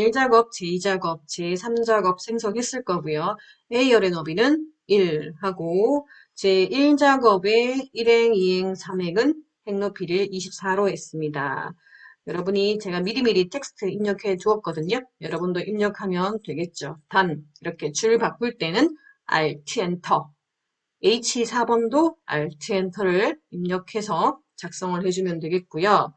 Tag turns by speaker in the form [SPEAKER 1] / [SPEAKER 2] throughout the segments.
[SPEAKER 1] 1작업, 제2작업, 제3작업 생성했을 거고요. A열의 너비는 1 하고 제1작업의 1행, 2행, 3행은 행너비를 24로 했습니다. 여러분이 제가 미리미리 텍스트 입력해 두었거든요. 여러분도 입력하면 되겠죠. 단 이렇게 줄 바꿀 때는 Alt Enter, H4번도 Alt Enter를 입력해서 작성을 해주면 되겠고요.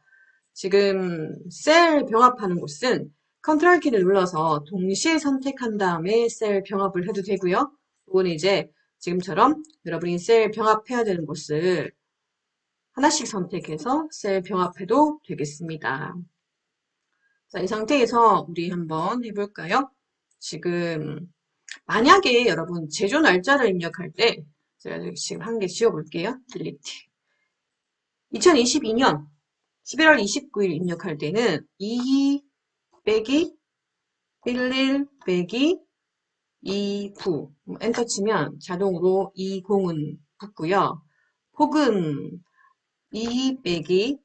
[SPEAKER 1] 지금 셀 병합하는 곳은 컨트롤 키를 눌러서 동시에 선택한 다음에 셀 병합을 해도 되고요. 이건 이제 지금처럼 여러분이 셀 병합해야 되는 곳을 하나씩 선택해서 셀 병합해도 되겠습니다. 자, 이 상태에서 우리 한번 해볼까요? 지금 만약에 여러분 제조 날짜를 입력할 때 제가 지금 한 개 지워볼게요. 딜리트. 2022년 11월 29일 입력할 때는 2 빼기 11 빼기 29 엔터 치면 자동으로 20은 붙고요. 혹은 2 빼기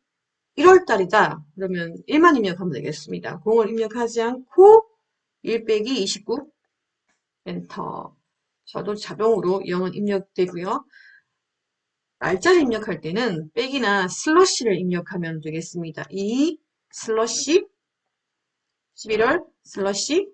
[SPEAKER 1] 1월달이다. 그러면 1만 입력하면 되겠습니다. 0을 입력하지 않고 1 빼기 29 엔터. 저도 자동으로 0은 입력되고요. 날짜를 입력할 때는 빼기나 슬러시를 입력하면 되겠습니다. 2 슬러시 11월 슬러시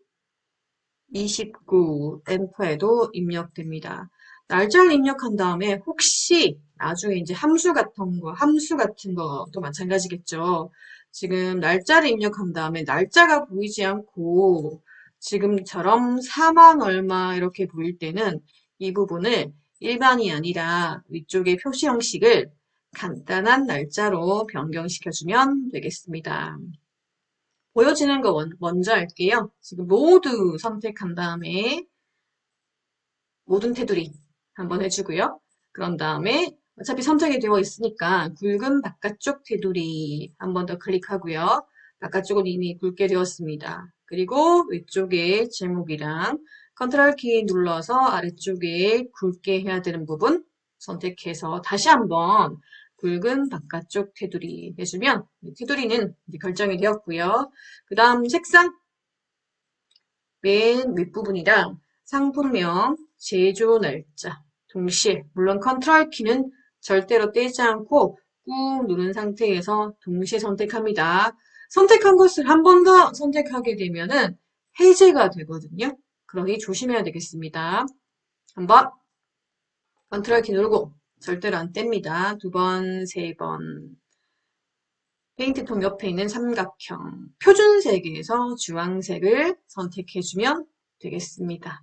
[SPEAKER 1] 29 엔터에도 입력됩니다. 날짜를 입력한 다음에 혹시 나중에 이제 함수 같은 것도 마찬가지겠죠. 지금 날짜를 입력한 다음에 날짜가 보이지 않고 지금처럼 4만 얼마 이렇게 보일 때는 이 부분을 일반이 아니라 위쪽의 표시 형식을 간단한 날짜로 변경시켜주면 되겠습니다. 보여지는 거 먼저 할게요. 지금 모두 선택한 다음에 모든 테두리 한번 해주고요. 그런 다음에 어차피 선택이 되어 있으니까 굵은 바깥쪽 테두리 한 번 더 클릭하고요. 바깥쪽은 이미 굵게 되었습니다. 그리고 위쪽에 제목이랑 컨트롤 키 눌러서 아래쪽에 굵게 해야 되는 부분 선택해서 다시 한번 굵은 바깥쪽 테두리 해주면 테두리는 이제 결정이 되었고요. 그 다음 색상 맨 윗부분이랑 상품명, 제조 날짜 동시에 물론 컨트롤 키는 절대로 떼지 않고 꾹 누른 상태에서 동시에 선택합니다. 선택한 것을 한 번 더 선택하게 되면은 해제가 되거든요. 그러니 조심해야 되겠습니다. 한번 컨트롤 키 누르고 절대로 안 뗍니다. 두 번, 세 번. 페인트통 옆에 있는 삼각형 표준색에서 주황색을 선택해주면 되겠습니다.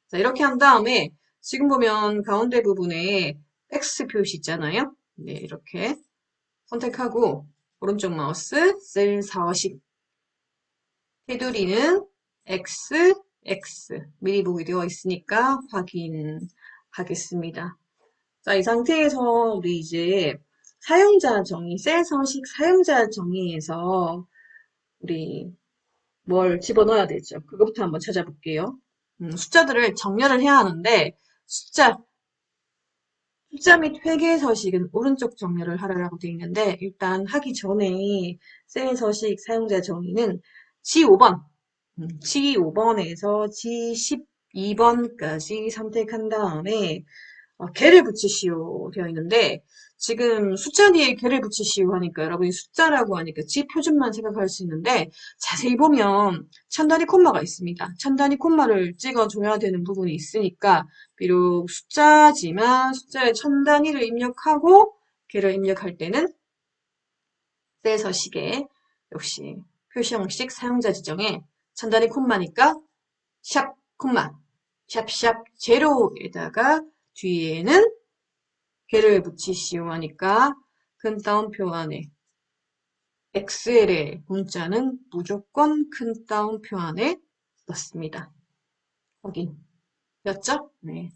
[SPEAKER 1] 자, 이렇게 한 다음에 지금 보면 가운데 부분에 X 표시 있잖아요. 네, 이렇게 선택하고 오른쪽 마우스 셀 40 테두리는 X, X 미리 보기 되어 있으니까 확인하겠습니다. 자, 이 상태에서 우리 이제 사용자 정의, 셀 서식 사용자 정의에서 우리 뭘 집어넣어야 되죠? 그것부터 한번 찾아볼게요. 숫자들을 정렬을 해야 하는데 숫자 및 회계 서식은 오른쪽 정렬을 하라고 되어 있는데 일단 하기 전에 셀 서식 사용자 정의는 G5번, G5번에서 G12번까지 선택한 다음에 개를 붙이시오 되어 있는데 지금 숫자 뒤에 개를 붙이시오 하니까 여러분이 숫자라고 하니까 G 표준만 생각할 수 있는데 자세히 보면 천단위 콤마가 있습니다. 천단위 콤마를 찍어줘야 되는 부분이 있으니까 비록 숫자지만 숫자의 천단위를 입력하고 개를 입력할 때는 셀 서식에 역시 표시 형식 사용자 지정에 천단위 콤마니까 샵 콤마 샵샵 제로에다가 뒤에는 개를 붙이시오 하니까 큰 따옴표 안에 XL의 문자는 무조건 큰 따옴표 안에 넣습니다. 확인. 되었죠? 네.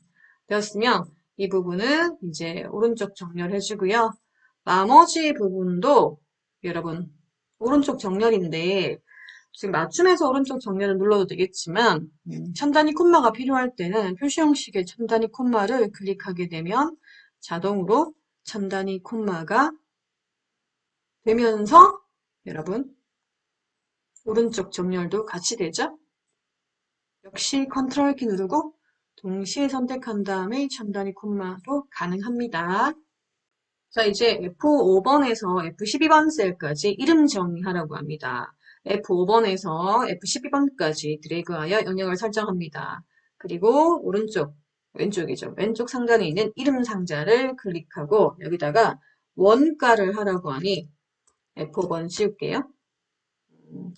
[SPEAKER 1] 되었으면 이 부분은 이제 오른쪽 정렬해주고요. 나머지 부분도 여러분 오른쪽 정렬인데 지금 맞춤해서 오른쪽 정렬을 눌러도 되겠지만 천단위 콤마가 필요할 때는 표시 형식의 천단위 콤마를 클릭하게 되면 자동으로 천단위 콤마가 되면서 여러분 오른쪽 정렬도 같이 되죠? 역시 컨트롤 키 누르고 동시에 선택한 다음에 첨단위 콤마도 가능합니다. 자, 이제 F5번에서 F12번 셀까지 이름 정의하라고 합니다. F5번에서 F12번까지 드래그하여 영역을 설정합니다. 그리고 오른쪽, 왼쪽이죠. 왼쪽 상단에 있는 이름 상자를 클릭하고 여기다가 원가를 하라고 하니 F5번 지울게요.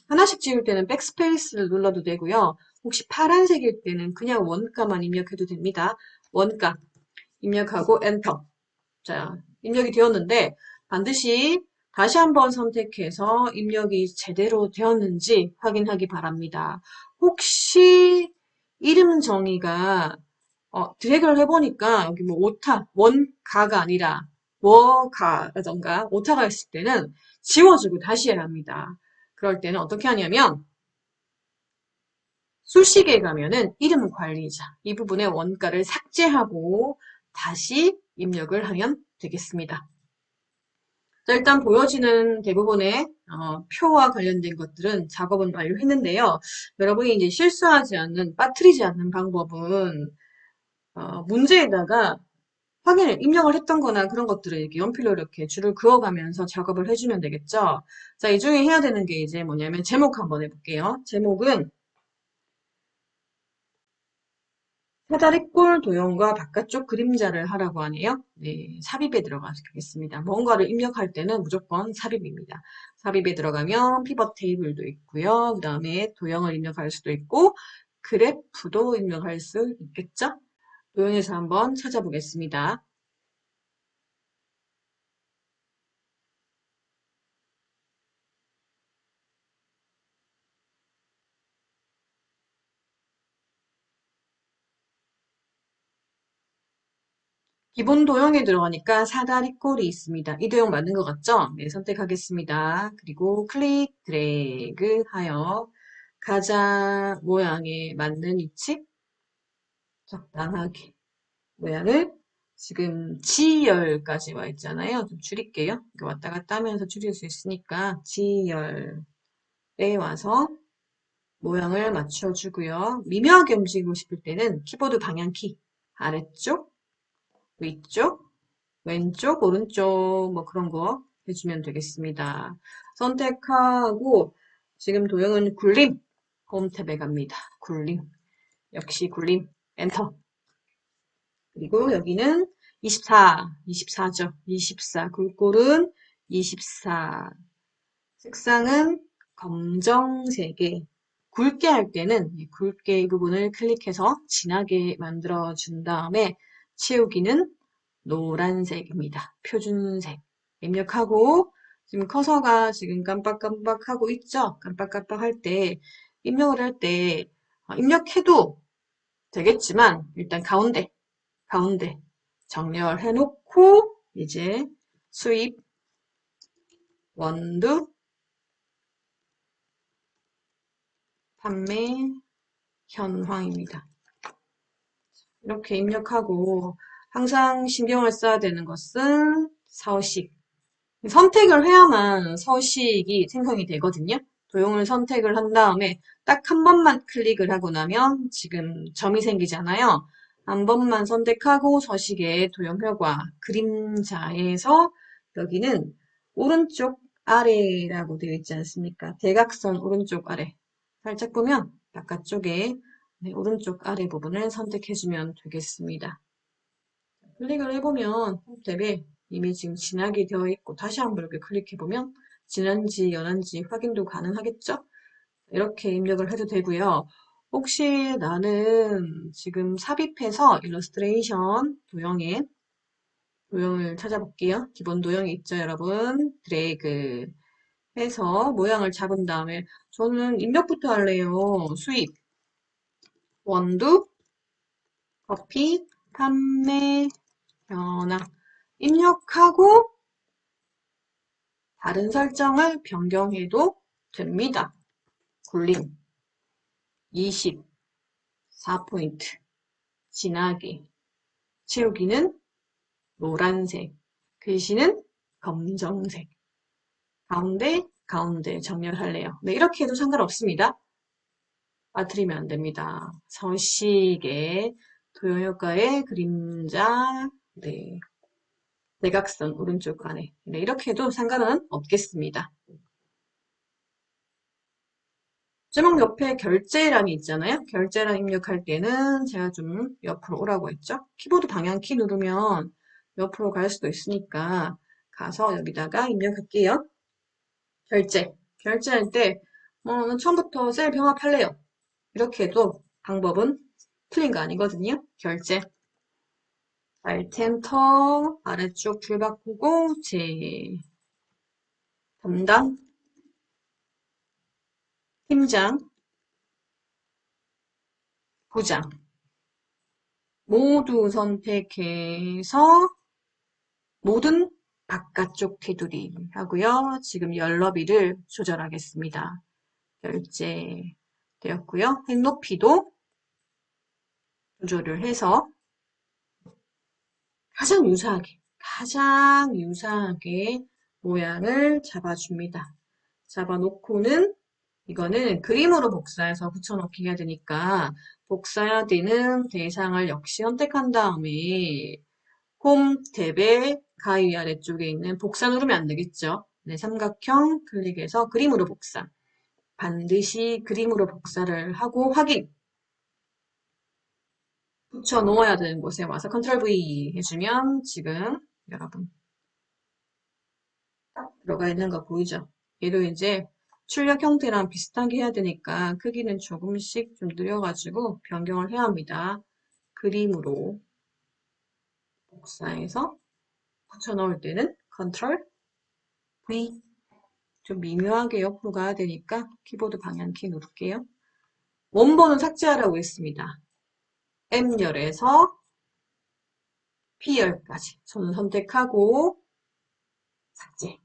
[SPEAKER 1] 하나씩 지울 때는 백스페이스를 눌러도 되고요. 혹시 파란색일 때는 그냥 원가만 입력해도 됩니다. 원가 입력하고 엔터. 자, 입력이 되었는데 반드시 다시 한번 선택해서 입력이 제대로 되었는지 확인하기 바랍니다. 혹시 이름 정의가 드래그를 해보니까 여기 뭐 오타, 원가가 아니라 워가라던가 오타가 있을 때는 지워주고 다시 해야 합니다. 그럴 때는 어떻게 하냐면 수식에 가면은 이름 관리자 이 부분의 원가를 삭제하고 다시 입력을 하면 되겠습니다. 자, 일단 보여지는 대부분의 표와 관련된 것들은 작업은 완료했는데요. 여러분이 이제 실수하지 않는, 빠뜨리지 않는 방법은 문제에다가 확인을 입력을 했던 거나 그런 것들을 이렇게 연필로 이렇게 줄을 그어가면서 작업을 해주면 되겠죠. 자, 이 중에 해야 되는 게 이제 뭐냐면 제목 한번 해볼게요. 제목은 사다리꼴 도형과 바깥쪽 그림자를 하라고 하네요. 네, 삽입에 들어가겠습니다. 뭔가를 입력할 때는 무조건 삽입입니다. 삽입에 들어가면 피벗 테이블도 있고요. 그 다음에 도형을 입력할 수도 있고 그래프도 입력할 수 있겠죠? 도형에서 한번 찾아보겠습니다. 기본 도형에 들어가니까 사다리꼴이 있습니다. 이 도형 맞는 것 같죠? 네, 선택하겠습니다. 그리고 클릭, 드래그 하여 가자 모양에 맞는 위치 적당하게 모양을 지금 G열까지 와 있잖아요. 좀 줄일게요. 이렇게 왔다 갔다 하면서 줄일 수 있으니까 G열에 와서 모양을 맞춰주고요. 미묘하게 움직이고 싶을 때는 키보드 방향키 아래쪽, 위쪽, 왼쪽, 오른쪽 뭐 그런 거 해주면 되겠습니다. 선택하고 지금 도형은 굴림 홈 탭에 갑니다. 굴림 역시 굴림 엔터. 그리고 여기는 24죠. 24 굴골은 24 색상은 검정색에 굵게 할 때는 이 굵게 부분을 클릭해서 진하게 만들어 준 다음에 채우기는 노란색입니다. 표준색 입력하고 지금 커서가 지금 깜빡깜빡하고 있죠? 깜빡깜빡 할 때 입력을 할 때 입력해도 되겠지만 일단 가운데 정렬해 놓고 이제 수입 원두 판매 현황입니다. 이렇게 입력하고 항상 신경을 써야 되는 것은 서식. 선택을 해야만 서식이 생성이 되거든요. 도형을 선택을 한 다음에 딱 한 번만 클릭을 하고 나면 지금 점이 생기잖아요. 한 번만 선택하고 서식의 도형 효과 그림자에서 여기는 오른쪽 아래라고 되어 있지 않습니까? 대각선 오른쪽 아래. 살짝 보면 바깥쪽에 네, 오른쪽 아래 부분을 선택해주면 되겠습니다. 클릭을 해보면 홈탭에 이미 지금 진하게 되어 있고 다시 한번 이렇게 클릭해보면 진한지 연한지 확인도 가능하겠죠? 이렇게 입력을 해도 되고요. 혹시 나는 지금 삽입해서 일러스트레이션 도형을 찾아볼게요. 기본 도형이 있죠, 여러분. 드래그 해서 모양을 잡은 다음에 저는 입력부터 할래요. 수입, 원두, 커피, 판매, 변화. 입력하고 다른 설정을 변경해도 됩니다. 굴림 24포인트 진하게 채우기는 노란색 글씨는 검정색 가운데 가운데 정렬할래요. 네, 이렇게 해도 상관없습니다. 빠뜨리면 안 됩니다. 서식의 도형효과의 그림자, 네, 대각선 오른쪽 안에. 네, 이렇게 해도 상관은 없겠습니다. 제목 옆에 결제란이 있잖아요. 결제란 입력할 때는 제가 좀 옆으로 오라고 했죠. 키보드 방향키 누르면 옆으로 갈 수도 있으니까 가서 여기다가 입력할게요. 결제. 결제할 때 처음부터 셀 병합할래요. 이렇게 해도 방법은 틀린 거 아니거든요. 결제. Alt 엔터 아래쪽 줄 바꾸고 제 담당 팀장 부장 모두 선택해서 모든 바깥쪽 테두리 하고요. 지금 열너비를 조절하겠습니다. 결제되었고요. 행 높이도 조절을 해서 가장 유사하게 모양을 잡아줍니다. 잡아놓고는 이거는 그림으로 복사해서 붙여넣기 해야 되니까 복사해야 되는 대상을 역시 선택한 다음에 홈 탭의 가위 아래쪽에 있는 복사 누르면 안 되겠죠. 네, 삼각형 클릭해서 그림으로 복사. 반드시 그림으로 복사를 하고 확인. 붙여 놓아야 되는 곳에 와서 컨트롤 V 해주면 지금 여러분 들어가 있는 거 보이죠? 얘도 이제 출력 형태랑 비슷하게 해야 되니까 크기는 조금씩 좀 늘려가지고 변경을 해야 합니다. 그림으로 복사해서 붙여 넣을 때는 컨트롤 V. 좀 미묘하게 옆으로 가야 되니까 키보드 방향키 누를게요. 원본은 삭제하라고 했습니다. M열에서 P열까지 손 선택하고 삭제.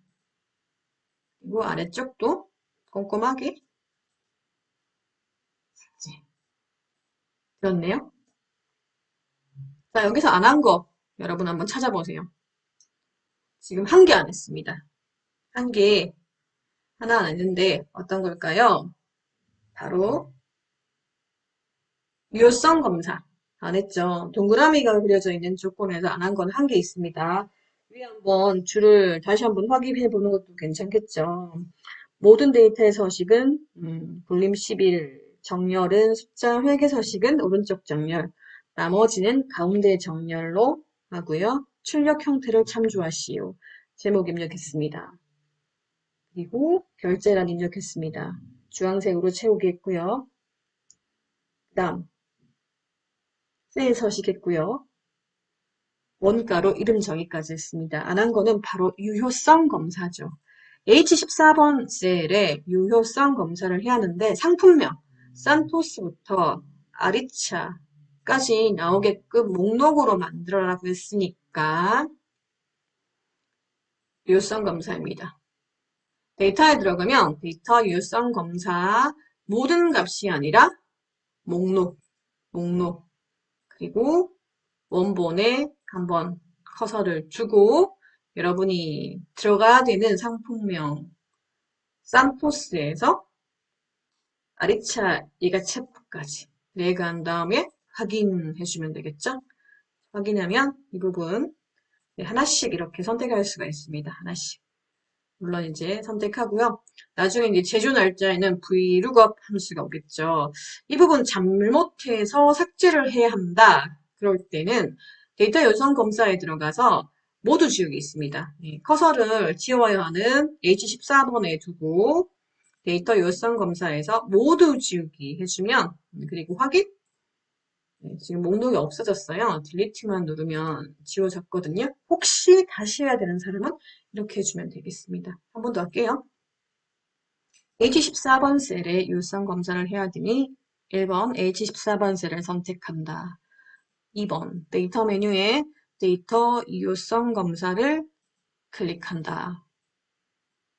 [SPEAKER 1] 그리고 아래쪽도 꼼꼼하게 삭제. 되었네요. 자, 여기서 안 한 거 여러분 한번 찾아보세요. 지금 한 개 안 했습니다. 한 개 하나 안 했는데 어떤 걸까요? 바로 유효성 검사 안 했죠. 동그라미가 그려져 있는 조건에서 안 한 건 한 개 있습니다. 위에 한번 줄을 다시 한번 확인해 보는 것도 괜찮겠죠. 모든 데이터의 서식은 볼륨 11, 정렬은 숫자 회계 서식은 오른쪽 정렬, 나머지는 가운데 정렬로 하고요. 출력 형태를 참조하시오. 제목 입력했습니다. 그리고 결제란 입력했습니다. 주황색으로 채우기 했고요. 그 다음 셀 서식했고요. 원가로 이름 정의까지 했습니다. 안 한 거는 바로 유효성 검사죠. H14번 셀에 유효성 검사를 해야 하는데 상품명 산토스부터 아리차까지 나오게끔 목록으로 만들어라고 했으니까 유효성 검사입니다. 데이터에 들어가면 데이터 유효성 검사 모든 값이 아니라 목록 그리고 원본에 한번 커서를 주고 여러분이 들어가야 되는 상품명 산토스에서 아리차 이가 체프까지 드래그한 다음에 확인해 주면 되겠죠? 확인하면 이 부분 하나씩 이렇게 선택할 수가 있습니다. 하나씩. 물론 이제 선택하고요. 나중에 이제 제조 날짜에는 VLOOKUP 함수가 오겠죠. 이 부분 잘못해서 삭제를 해야 한다. 그럴 때는 데이터 요청 검사에 들어가서 모두 지우기 있습니다. 커서를 지워야 하는 H14번에 두고 데이터 요청 검사에서 모두 지우기 해주면 그리고 확인 지금 목록이 없어졌어요. 딜리트만 누르면 지워졌거든요. 혹시 다시 해야 되는 사람은 이렇게 해주면 되겠습니다. 한 번 더 할게요. H14번 셀에 유효성 검사를 해야 되니 1번 H14번 셀을 선택한다. 2번 데이터 메뉴에 데이터 유효성 검사를 클릭한다.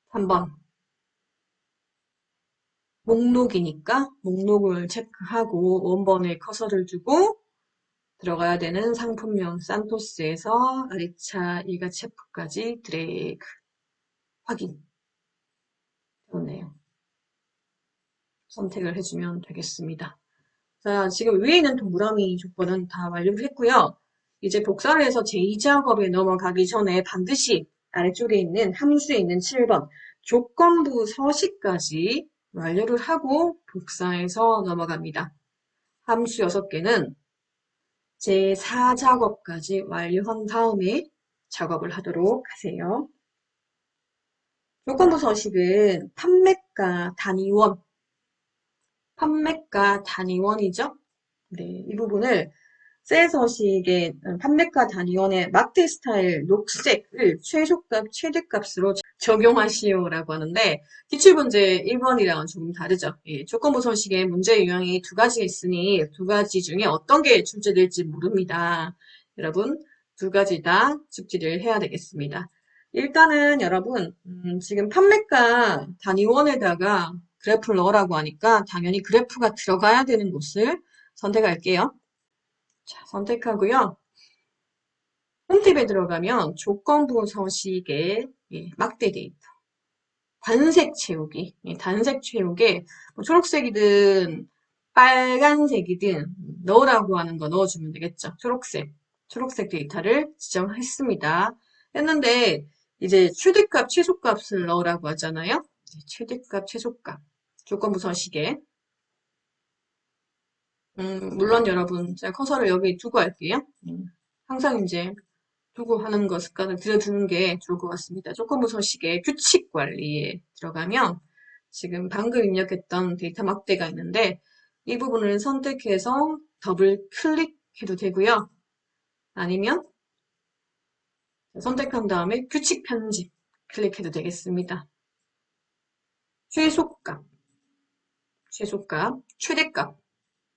[SPEAKER 1] 3번 목록이니까 목록을 체크하고 원본에 커서를 두고 들어가야 되는 상품명 산토스에서 아리차 일가 체프까지 드래그 확인. 좋네요. 선택을 해주면 되겠습니다. 자, 지금 위에 있는 동그라미 조건은 다 완료를 했고요. 이제 복사를 해서 제2작업에 넘어가기 전에 반드시 아래쪽에 있는 함수에 있는 7번 조건부 서식까지 완료를 하고 복사해서 넘어갑니다. 함수 6개는 제4작업까지 완료한 다음에 작업을 하도록 하세요. 조건부 서식은 판매가 단위원이죠. 네, 이 부분을 셀 서식의 판매가 단위원의 막대 스타일 녹색을 최소값, 최대값으로 적용하시오라고 하는데 기출문제 1번이랑은 조금 다르죠. 예, 조건부 서식의 문제 유형이 두 가지 있으니 두 가지 중에 어떤 게 출제될지 모릅니다. 여러분 두 가지 다 숙지를 해야 되겠습니다. 일단은 여러분 지금 판매가 단위원에다가 그래프를 넣으라고 하니까 당연히 그래프가 들어가야 되는 곳을 선택할게요. 자, 선택하고요. 홈탭에 들어가면 조건부 서식의 막대 데이터, 단색 채우기, 단색 채우기에 뭐 초록색이든 빨간색이든 넣으라고 하는 거 넣어주면 되겠죠. 초록색 데이터를 지정했습니다. 했는데 이제 최대값, 최소값을 넣으라고 하잖아요. 최대값, 최소값, 조건부 서식에 물론 여러분 제가 커서를 여기 두고 할게요. 항상 이제 두고 하는 거 습관을 들여두는 게 좋을 것 같습니다. 조건부 서식의 규칙 관리에 들어가면 지금 방금 입력했던 데이터 막대가 있는데 이 부분을 선택해서 더블 클릭해도 되고요. 아니면 선택한 다음에 규칙 편집 클릭해도 되겠습니다. 최소값,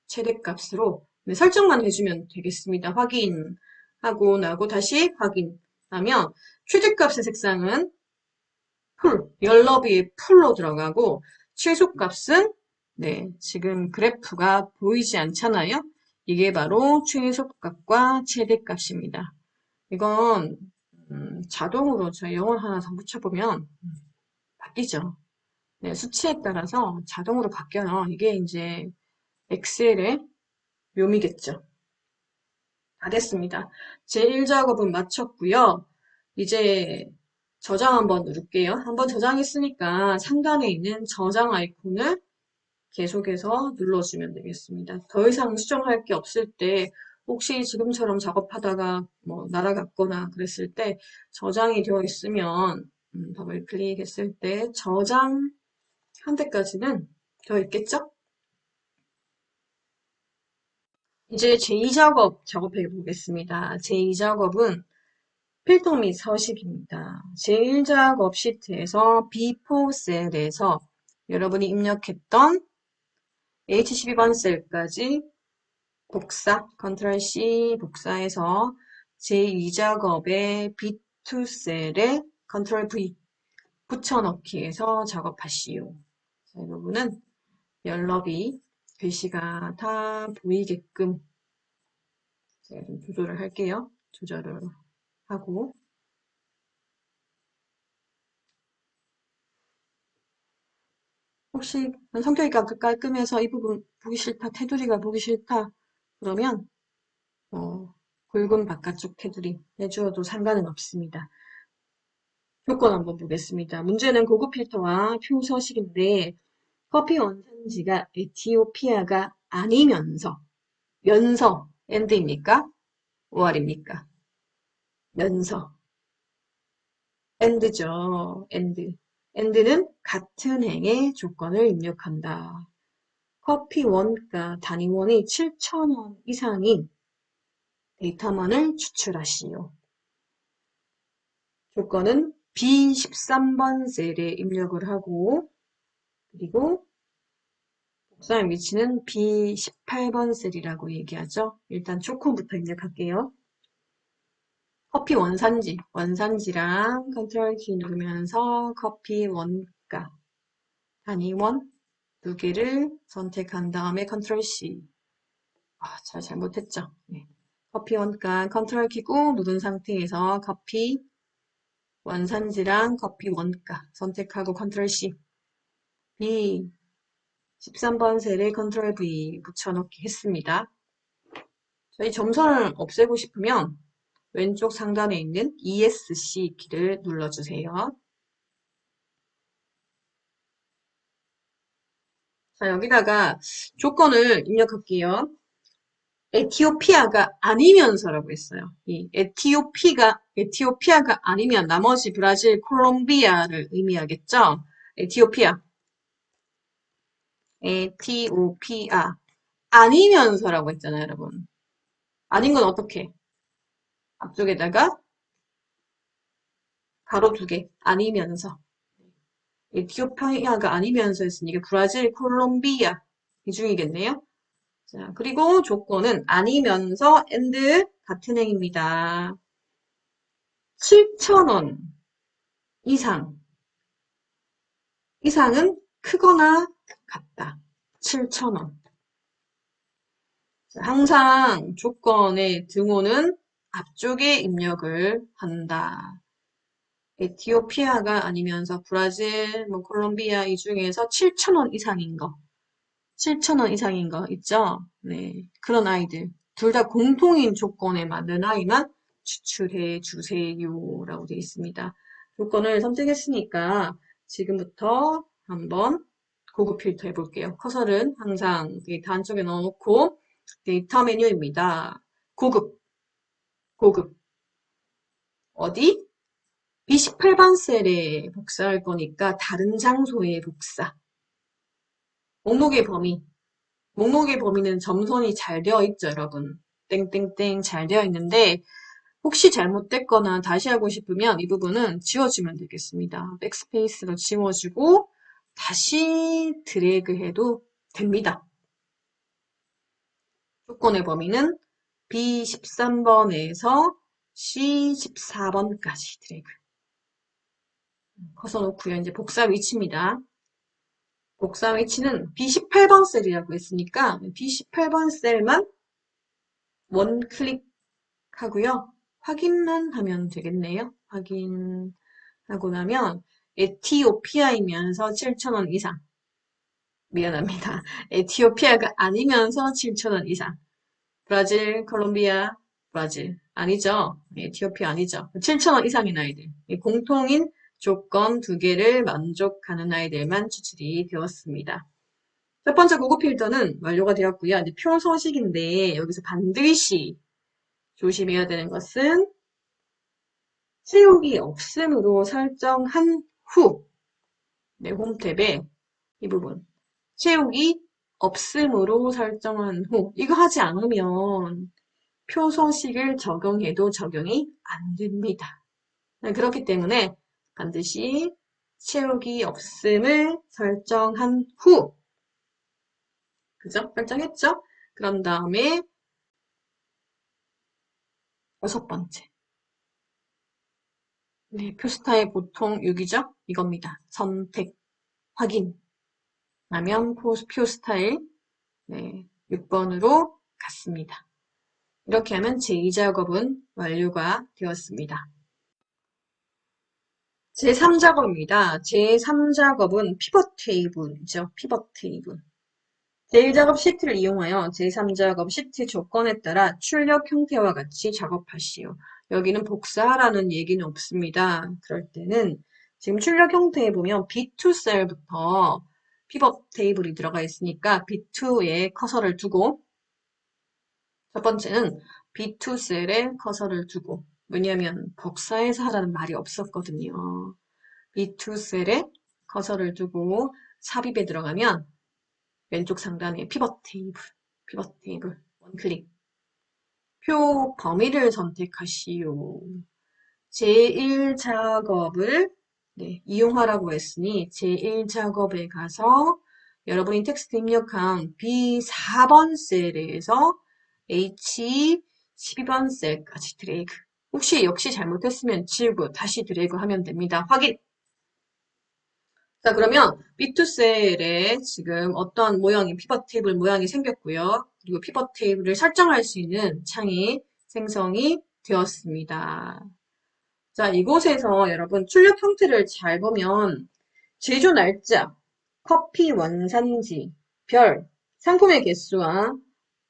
[SPEAKER 1] 최대값으로 설정만 해주면 되겠습니다. 확인하고 나고 다시 확인하면 최대값의 색상은 열너비의 풀로 들어가고 최소값은 지금 그래프가 보이지 않잖아요. 이게 바로 최소값과 최대값입니다. 이건 자동으로 저희 영어 하나 더 붙여보면 바뀌죠. 수치에 따라서 자동으로 바뀌어요. 이게 이제 엑셀의 묘미겠죠. 다 됐습니다. 제1작업은 마쳤고요. 이제 저장 한번 누를게요. 한번 저장했으니까 상단에 있는 저장 아이콘을 계속해서 눌러주면 되겠습니다. 더 이상 수정할 게 없을 때 혹시 지금처럼 작업하다가 뭐 날아갔거나 그랬을 때 저장이 되어 있으면 더블 클릭했을 때 저장한 데까지는 되어 있겠죠? 이제 제2작업 작업해 보겠습니다. 제2작업은 필터 및 서식입니다. 제1작업 시트에서 B4 셀에서 여러분이 입력했던 H12번 셀까지 복사, 컨트롤 C 복사해서 제2작업의 B2 셀에 컨트롤 V 붙여넣기해서 작업하시오. 자, 이 부분은 열너비 글씨가 다 보이게끔 제가 좀 조절을 할게요. 조절을 하고 혹시 성격이 깔끔해서 이 부분 보기 싫다, 테두리가 보기 싫다 그러면 굵은 바깥쪽 테두리 해주어도 상관은 없습니다. 조건 한번 보겠습니다. 문제는 고급 필터와 표 서식인데 커피 원산지가 에티오피아가 아니면서 엔드입니까? OR입니까? 면서 엔드죠. 엔드는 같은 행의 조건을 입력한다. 커피 원가 단위원이 7,000원 이상인 데이터만을 추출하시오. 조건은 B13번 셀에 입력을 하고 그리고 복사의 위치는 B18번 셀이라고 얘기하죠. 일단 조건부터 입력할게요. 커피 원산지랑 컨트롤 키 누르면서 커피 원가 단위원 두 개를 선택한 다음에 컨트롤 C. 잘못했죠. 네. 커피 원가 컨트롤 키 꾹 누른 상태에서 커피 원산지랑 커피 원가 선택하고 컨트롤 C. B 13번 셀에 컨트롤 V 붙여넣기 했습니다. 저희 점선을 없애고 싶으면 왼쪽 상단에 있는 ESC 키를 눌러주세요. 자, 여기다가 조건을 입력할게요. 에티오피아가 아니면서라고 했어요. 이 에티오피아가 아니면 나머지 브라질, 콜롬비아를 의미하겠죠? 에티오피아. 아니면서라고 했잖아요, 여러분. 아닌 건 어떻게? 앞쪽에다가 가로 2개. 아니면서. 에티오피아가 아니면서 했으니 이게 브라질, 콜롬비아 이 중이겠네요. 자, 그리고 조건은 아니면서 and 같은 행입니다. 7,000원 이상은 크거나 같다. 7,000원. 항상 조건의 등호는 앞쪽에 입력을 한다. 에티오피아가 아니면서 브라질, 콜롬비아 이 중에서 7,000원 이상인 거. 7,000원 이상인 거 있죠? 네. 그런 아이들. 둘 다 공통인 조건에 맞는 아이만 추출해 주세요. 라고 되어 있습니다. 조건을 선택했으니까 지금부터 한번 고급 필터 해볼게요. 커서는 항상 데이터 한쪽에 넣어놓고 데이터 메뉴입니다. 고급. 어디? B18번 셀에 복사할 거니까 다른 장소에 복사. 목록의 범위는 점선이 잘 되어 있죠, 여러분. 땡땡땡 잘 되어 있는데 혹시 잘못됐거나 다시 하고 싶으면 이 부분은 지워주면 되겠습니다. 백스페이스로 지워주고 다시 드래그해도 됩니다. 조건의 범위는 B13번에서 C14번까지 드래그. 커서 놓고요. 이제 복사 위치입니다. 복사 위치는 B18번 셀이라고 했으니까 B18번 셀만 원 클릭하고요. 확인만 하면 되겠네요. 확인하고 나면 에티오피아이면서 7,000원 이상. 미안합니다. 에티오피아가 아니면서 7,000원 이상. 브라질, 콜롬비아, 브라질. 아니죠. 에티오피아 아니죠. 7,000원 이상인 아이들. 공통인 조건 2개를 만족하는 아이들만 추출이 되었습니다. 첫 번째 고급 필터는 완료가 되었고요. 이제 표 서식인데 여기서 반드시 조심해야 되는 것은 채우기 없음으로 설정한 후, 네, 홈탭에 이 부분 채우기 없음으로 설정한 후 이거 하지 않으면 표 서식을 적용해도 적용이 안 됩니다. 네, 그렇기 때문에 반드시 채우기 없음을 설정한 후 그죠? 설정했죠? 그런 다음에 6번째 네, 표 스타일 보통 6이죠? 이겁니다. 선택, 확인 하면 표 스타일 네, 6번으로 갔습니다. 이렇게 하면 제2작업은 완료가 되었습니다. 제3작업입니다. 제3작업은 피벗 테이블이죠. 피벗 테이블. 제1작업 시트를 이용하여 제3작업 시트 조건에 따라 출력 형태와 같이 작업하시오. 여기는 복사하라는 얘기는 없습니다. 그럴 때는 지금 출력 형태에 보면 B2 셀부터 피벗 테이블이 들어가 있으니까 B2에 커서를 두고 첫 번째는 B2 셀에 커서를 두고 왜냐하면 복사해서 하라는 말이 없었거든요. B2 셀에 커서를 두고 삽입에 들어가면 왼쪽 상단에 피벗 테이블 원클릭 표 범위를 선택하시오. 제1작업을 이용하라고 했으니 제1작업에 가서 여러분이 텍스트 입력한 B4번 셀에서 H12번 셀까지 드래그. 혹시 역시 잘못했으면 지우고 다시 드래그 하면 됩니다. 확인! 자, 그러면 B2셀에 지금 어떤 모양이 피벗 테이블 모양이 생겼고요. 그리고 피벗 테이블을 설정할 수 있는 창이 생성이 되었습니다. 자, 이곳에서 여러분 출력 형태를 잘 보면 제조 날짜 커피 원산지, 별, 상품의 개수와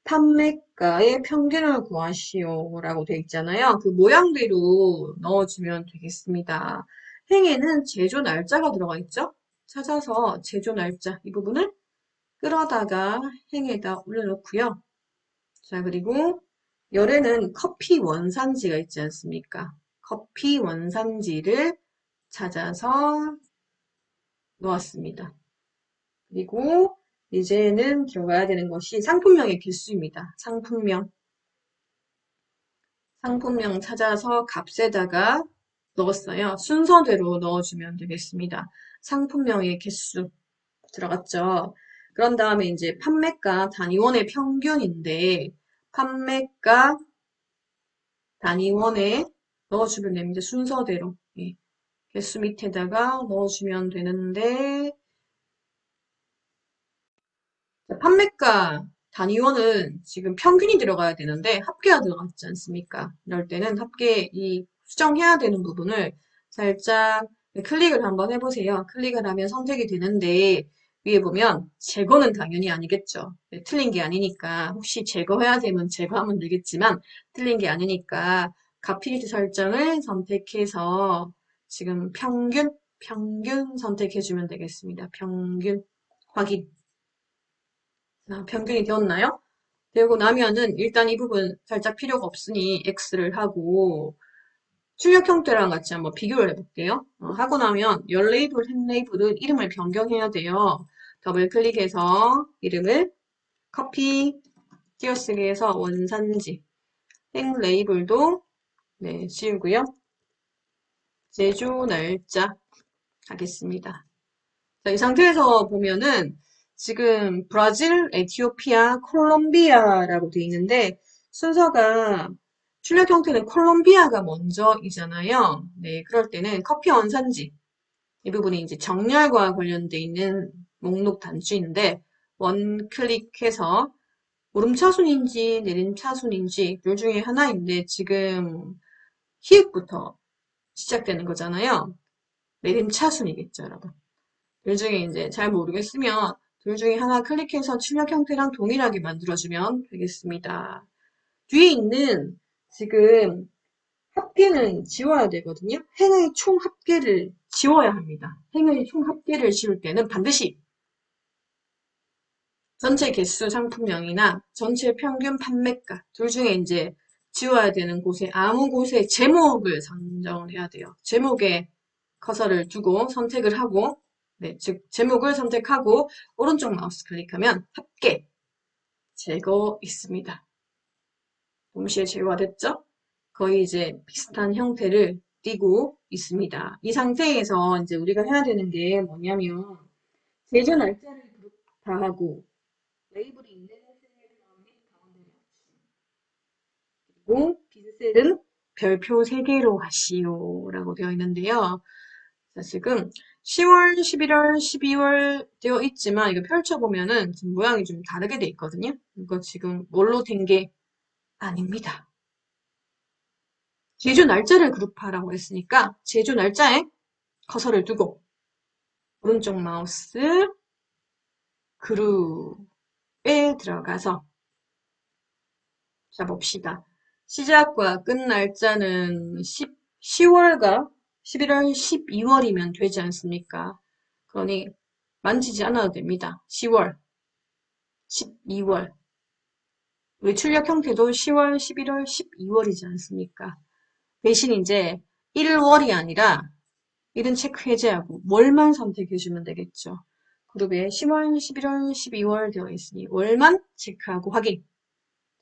[SPEAKER 1] 판매가의 평균을 구하시오라고 되어 있잖아요. 그 모양대로 넣어주면 되겠습니다. 행에는 제조 날짜가 들어가 있죠? 찾아서 제조 날짜 이 부분을 끌어다가 행에다 올려놓고요. 자, 그리고 열에는 커피 원산지가 있지 않습니까? 커피 원산지를 찾아서 놓았습니다. 그리고 이제는 들어가야 되는 것이 상품명의 개수입니다. 상품명. 상품명 찾아서 값에다가 넣었어요. 순서대로 넣어주면 되겠습니다. 상품명의 개수 들어갔죠. 그런 다음에 이제 판매가 단위원의 평균인데 판매가 단위원에 넣어주면 됩니다. 순서대로. 예. 개수 밑에다가 넣어주면 되는데 판매가 단위원은 지금 평균이 들어가야 되는데 합계가 들어갔지 않습니까? 이럴 때는 합계 이 수정해야 되는 부분을 살짝 클릭을 한번 해보세요. 클릭을 하면 선택이 되는데 위에 보면 제거는 당연히 아니겠죠. 네, 틀린 게 아니니까 혹시 제거해야 되면 제거하면 되겠지만 틀린 게 아니니까 값필드 설정을 선택해서 지금 평균 선택해주면 되겠습니다. 평균 확인. 자, 변경이 되었나요? 되고 나면은 일단 이 부분 살짝 필요가 없으니 X를 하고 출력 형태랑 같이 한번 비교를 해볼게요. 하고 나면 열 레이블, 행 레이블은 이름을 변경해야 돼요. 더블 클릭해서 이름을 커피 띄어쓰기해서 원산지 행 레이블도 네, 지우고요. 제조 날짜 하겠습니다. 자, 이 상태에서 보면은 지금 브라질, 에티오피아, 콜롬비아라고 돼 있는데 순서가 출력 형태는 콜롬비아가 먼저이잖아요. 네, 그럴 때는 커피 원산지 이 부분이 이제 정렬과 관련돼 있는 목록 단추인데 원 클릭해서 오름차순인지 내림차순인지 둘 중에 하나인데 지금 히읗부터 시작되는 거잖아요. 내림차순이겠죠, 여러분. 둘 중에 이제 잘 모르겠으면 둘 중에 하나 클릭해서 출력 형태랑 동일하게 만들어주면 되겠습니다. 뒤에 있는 지금 합계는 지워야 되거든요. 행의 총 합계를 지워야 합니다. 행의 총 합계를 지울 때는 반드시 전체 개수 상품명이나 전체 평균 판매가 둘 중에 이제 지워야 되는 곳에 아무 곳에 제목을 선정을 해야 돼요. 제목에 커서를 두고 선택을 하고 네, 즉 제목을 선택하고 오른쪽 마우스 클릭하면 합계 제거 있습니다. 동시에 제거됐죠? 거의 이제 비슷한 형태를 띠고 있습니다. 이 상태에서 이제 우리가 해야 되는 게 뭐냐면 제조 날짜를 다 하고 레이블이 있는 셀을 가운데 그리고 빈 셀은 별표 3개로 하시오 라고 되어 있는데요. 자, 지금 10월, 11월, 12월 되어 있지만 이거 펼쳐보면은 지금 모양이 좀 다르게 돼 있거든요. 이거 지금 뭘로 된 게 아닙니다. 제조 날짜를 그룹하라고 했으니까 제조 날짜에 커서를 두고 오른쪽 마우스 그룹에 들어가서 자 봅시다. 시작과 끝 날짜는 10월과 11월, 12월이면 되지 않습니까? 그러니 만지지 않아도 됩니다. 10월, 12월. 우리 출력 형태도 10월, 11월, 12월이지 않습니까? 대신 이제 1월이 아니라 이런 체크 해제하고 월만 선택해주면 되겠죠. 그룹에 10월, 11월, 12월 되어 있으니 월만 체크하고 확인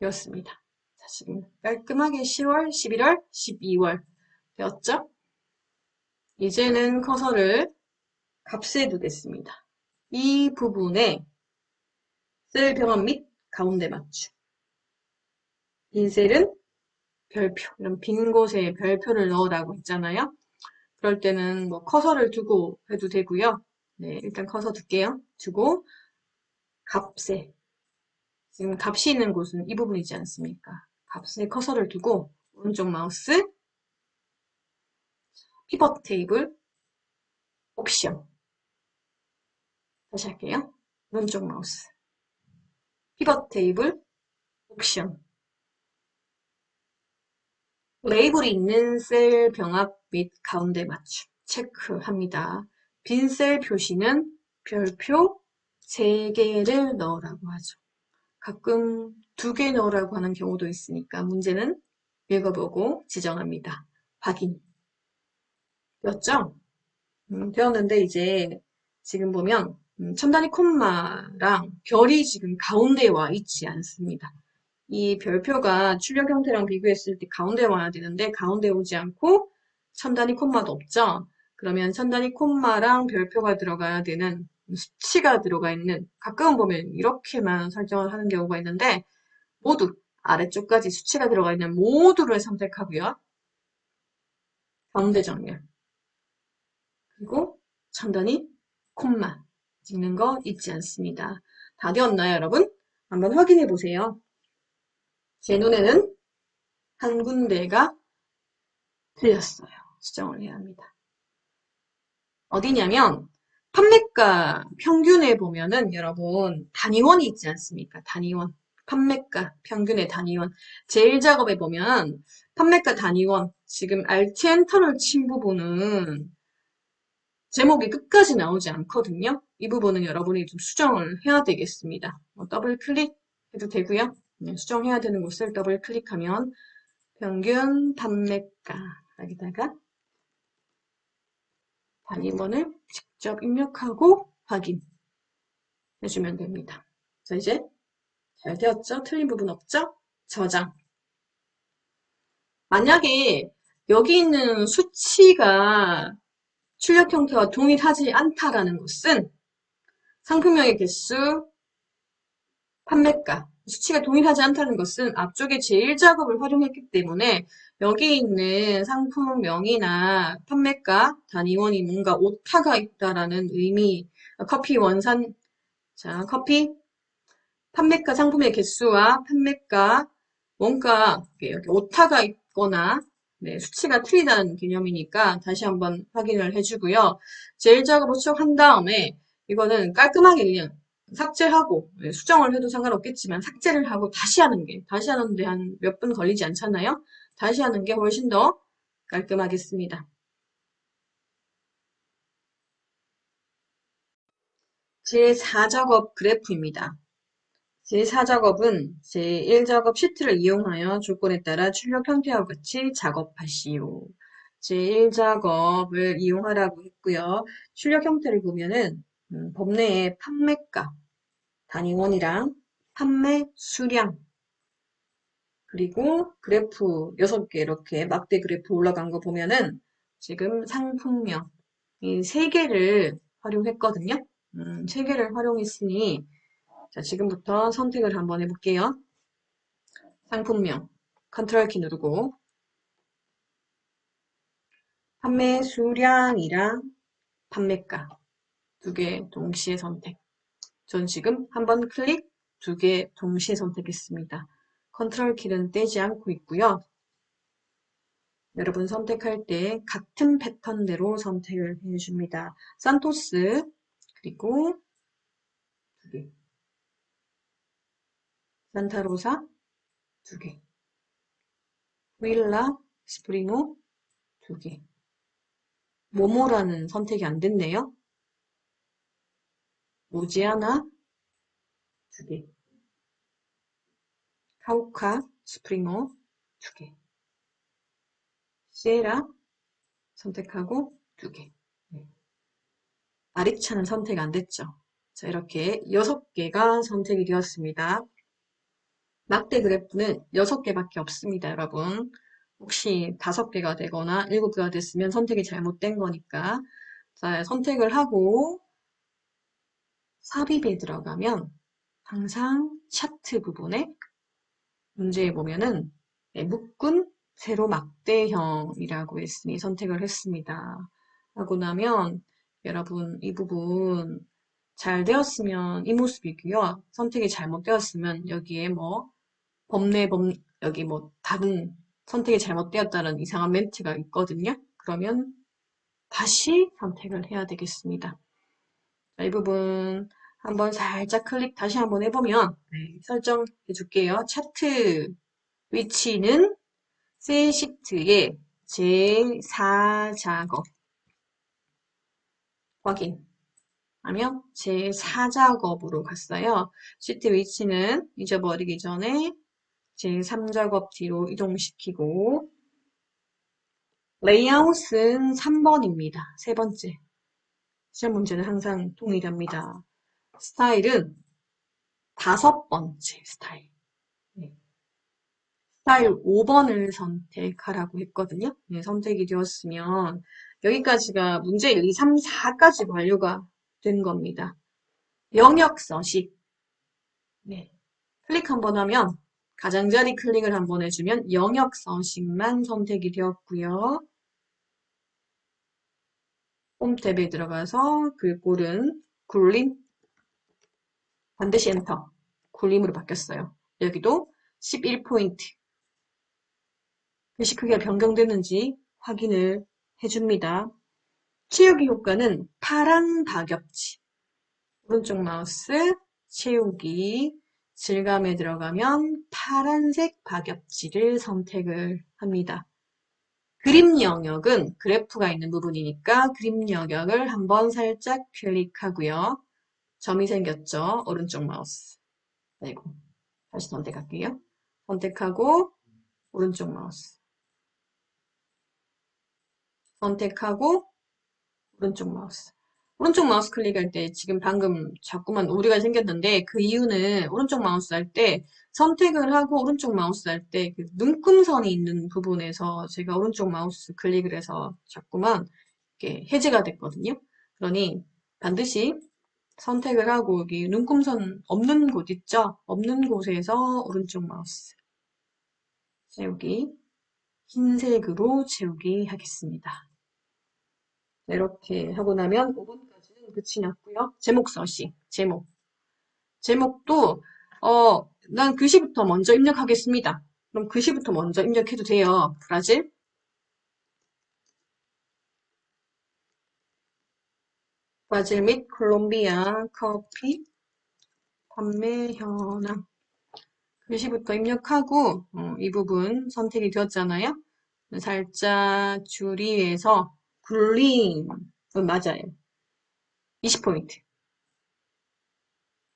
[SPEAKER 1] 되었습니다. 자, 지금 깔끔하게 10월, 11월, 12월 되었죠? 이제는 커서를 값에 두겠습니다. 이 부분에 셀 병합 및 가운데 맞춤. 빈 셀은 별표, 이런 빈 곳에 별표를 넣으라고 했잖아요. 그럴 때는 뭐 커서를 두고 해도 되고요. 네, 일단 커서 둘게요. 두고 값에 지금 값이 있는 곳은 이 부분이지 않습니까? 값에 커서를 두고 오른쪽 마우스 피벗 테이블 옵션 다시 할게요. 오른쪽 마우스. 피벗 테이블, 옵션. 레이블이 있는 셀 병합 및 가운데 맞춤. 체크합니다. 빈 셀 표시는 별표 3개를 넣으라고 하죠. 가끔 2개 넣으라고 하는 경우도 있으니까 문제는 읽어보고 지정합니다. 확인. 되었죠? 되었는데 이제 지금 보면 첨단위 콤마랑 별이 지금 가운데에 와 있지 않습니다. 이 별표가 출력 형태랑 비교했을 때 가운데 와야 되는데 가운데 오지 않고 첨단위 콤마도 없죠. 그러면 첨단위 콤마랑 별표가 들어가야 되는 수치가 들어가 있는 가끔은 보면 이렇게만 설정을 하는 경우가 있는데 모두 아래쪽까지 수치가 들어가 있는 모두를 선택하고요. 가운데 정렬 그리고 첨단위 콤마 찍는 거 잊지 않습니다. 다 되었나요, 여러분? 한번 확인해 보세요. 제 눈에는 한 군데가 틀렸어요. 수정을 해야 합니다. 어디냐면 판매가 평균에 보면은 여러분 단위원이 있지 않습니까? 단위원. 판매가 평균의 단위원. 제일 작업에 보면 판매가 단위원. 지금 Alt 엔터를 친 부분은 제목이 끝까지 나오지 않거든요. 이 부분은 여러분이 좀 수정을 해야 되겠습니다. 더블 클릭해도 되고요. 수정해야 되는 곳을 더블 클릭하면 평균 판매가 여기다가 단위원을 직접 입력하고 확인해주면 됩니다. 자, 이제 잘 되었죠? 틀린 부분 없죠? 저장. 만약에 여기 있는 수치가 출력 형태와 동일하지 않다라는 것은 상품명의 개수, 판매가, 수치가 동일하지 않다는 것은 앞쪽에 제일 작업을 활용했기 때문에 여기 있는 상품명이나 판매가 단위원이 뭔가 오타가 있다라는 의미, 커피 원산, 자, 커피, 판매가 상품의 개수와 판매가 뭔가 여기 오타가 있거나 네, 수치가 틀리다는 개념이니까 다시 한번 확인을 해주고요. 제일 작업을 수정한 다음에 이거는 깔끔하게 그냥 삭제하고 네, 수정을 해도 상관없겠지만 삭제를 하고 다시 하는 게 다시 하는데 한 몇 분 걸리지 않잖아요. 다시 하는 게 훨씬 더 깔끔하겠습니다. 제4작업 그래프입니다. 제4작업은 제1작업 시트를 이용하여 조건에 따라 출력 형태와 같이 작업하시오. 제1작업을 이용하라고 했고요. 출력 형태를 보면은 법 내에 판매가, 단위원이랑 판매 수량, 그리고 그래프 6개 이렇게 막대 그래프 올라간 거 보면은 지금 상품명 이 3개를 활용했거든요. 3개를 활용했으니 자, 지금부터 선택을 한번 해볼게요. 상품명 컨트롤 키 누르고 판매 수량이랑 판매가 2개 동시에 선택. 전 지금 한번 클릭 2개 동시에 선택했습니다. 컨트롤 키는 떼지 않고 있고요. 여러분 선택할 때 같은 패턴대로 선택을 해줍니다. 산토스 그리고 2개 산타로사 2개 윌라 스프리모 2개 모모라는 선택이 안 됐네요. 모지아나 2개 카우카 스프리모 2개 시에라 선택하고 2개 아리차는 선택 안 됐죠. 자, 이렇게 6개가 선택이 되었습니다. 막대 그래프는 6개밖에 없습니다, 여러분. 혹시 5개가 되거나 7개가 됐으면 선택이 잘못된 거니까. 자, 선택을 하고 삽입에 들어가면 항상 차트 부분에 문제에 보면은 묶은 세로 막대형이라고 했으니 선택을 했습니다. 하고 나면 여러분 이 부분 잘 되었으면 이 모습이고요. 선택이 잘못되었으면 여기에 뭐 여기 뭐 다른 선택이 잘못되었다는 이상한 멘트가 있거든요. 그러면 다시 선택을 해야 되겠습니다. 자, 이 부분 한번 살짝 클릭 다시 한번 해보면 네, 설정해 줄게요. 차트 위치는 셀 시트의 제4작업 확인하면 제4작업으로 갔어요. 시트 위치는 잊어버리기 전에 제3작업 뒤로 이동시키고 레이아웃은 3번입니다. 세 번째. 시험 문제는 항상 동일합니다. 스타일은 5번째 스타일. 네. 스타일 5번을 선택하라고 했거든요. 네, 선택이 되었으면 여기까지가 문제 1, 2, 3, 4까지 완료가 된 겁니다. 영역 서식. 네. 클릭 한번 하면 가장자리 클릭을 한번 해주면 영역 서식만 선택이 되었고요. 홈 탭에 들어가서 글꼴은 굴림 반드시 엔터. 굴림으로 바뀌었어요. 여기도 11포인트. 글씨 크기가 변경되는지 확인을 해줍니다. 채우기 효과는 파란 박엽지. 오른쪽 마우스 채우기 질감에 들어가면 파란색 박엽지를 선택을 합니다. 그림 영역은 그래프가 있는 부분이니까 그림 영역을 한번 살짝 클릭하고요. 점이 생겼죠? 오른쪽 마우스. 아이고, 다시 선택할게요. 선택하고 오른쪽 마우스. 선택하고 오른쪽 마우스. 오른쪽 마우스 클릭할 때 지금 방금 자꾸만 오류가 생겼는데 그 이유는 오른쪽 마우스 할 때 선택을 하고 오른쪽 마우스 할 때 그 눈금선이 있는 부분에서 제가 오른쪽 마우스 클릭을 해서 자꾸만 이렇게 해제가 됐거든요. 그러니 반드시 선택을 하고 여기 눈금선 없는 곳 있죠? 없는 곳에서 오른쪽 마우스 채우기 흰색으로 채우기 하겠습니다. 이렇게 하고 나면 5번까지는 끝이 났고요. 제목 서식, 제목. 제목도 난 글씨부터 먼저 입력하겠습니다. 그럼 글씨부터 먼저 입력해도 돼요. 브라질. 브라질 및 콜롬비아 커피 판매 현황. 글씨부터 입력하고 이 부분 선택이 되었잖아요. 살짝 줄이에서 굴림 맞아요. 20포인트.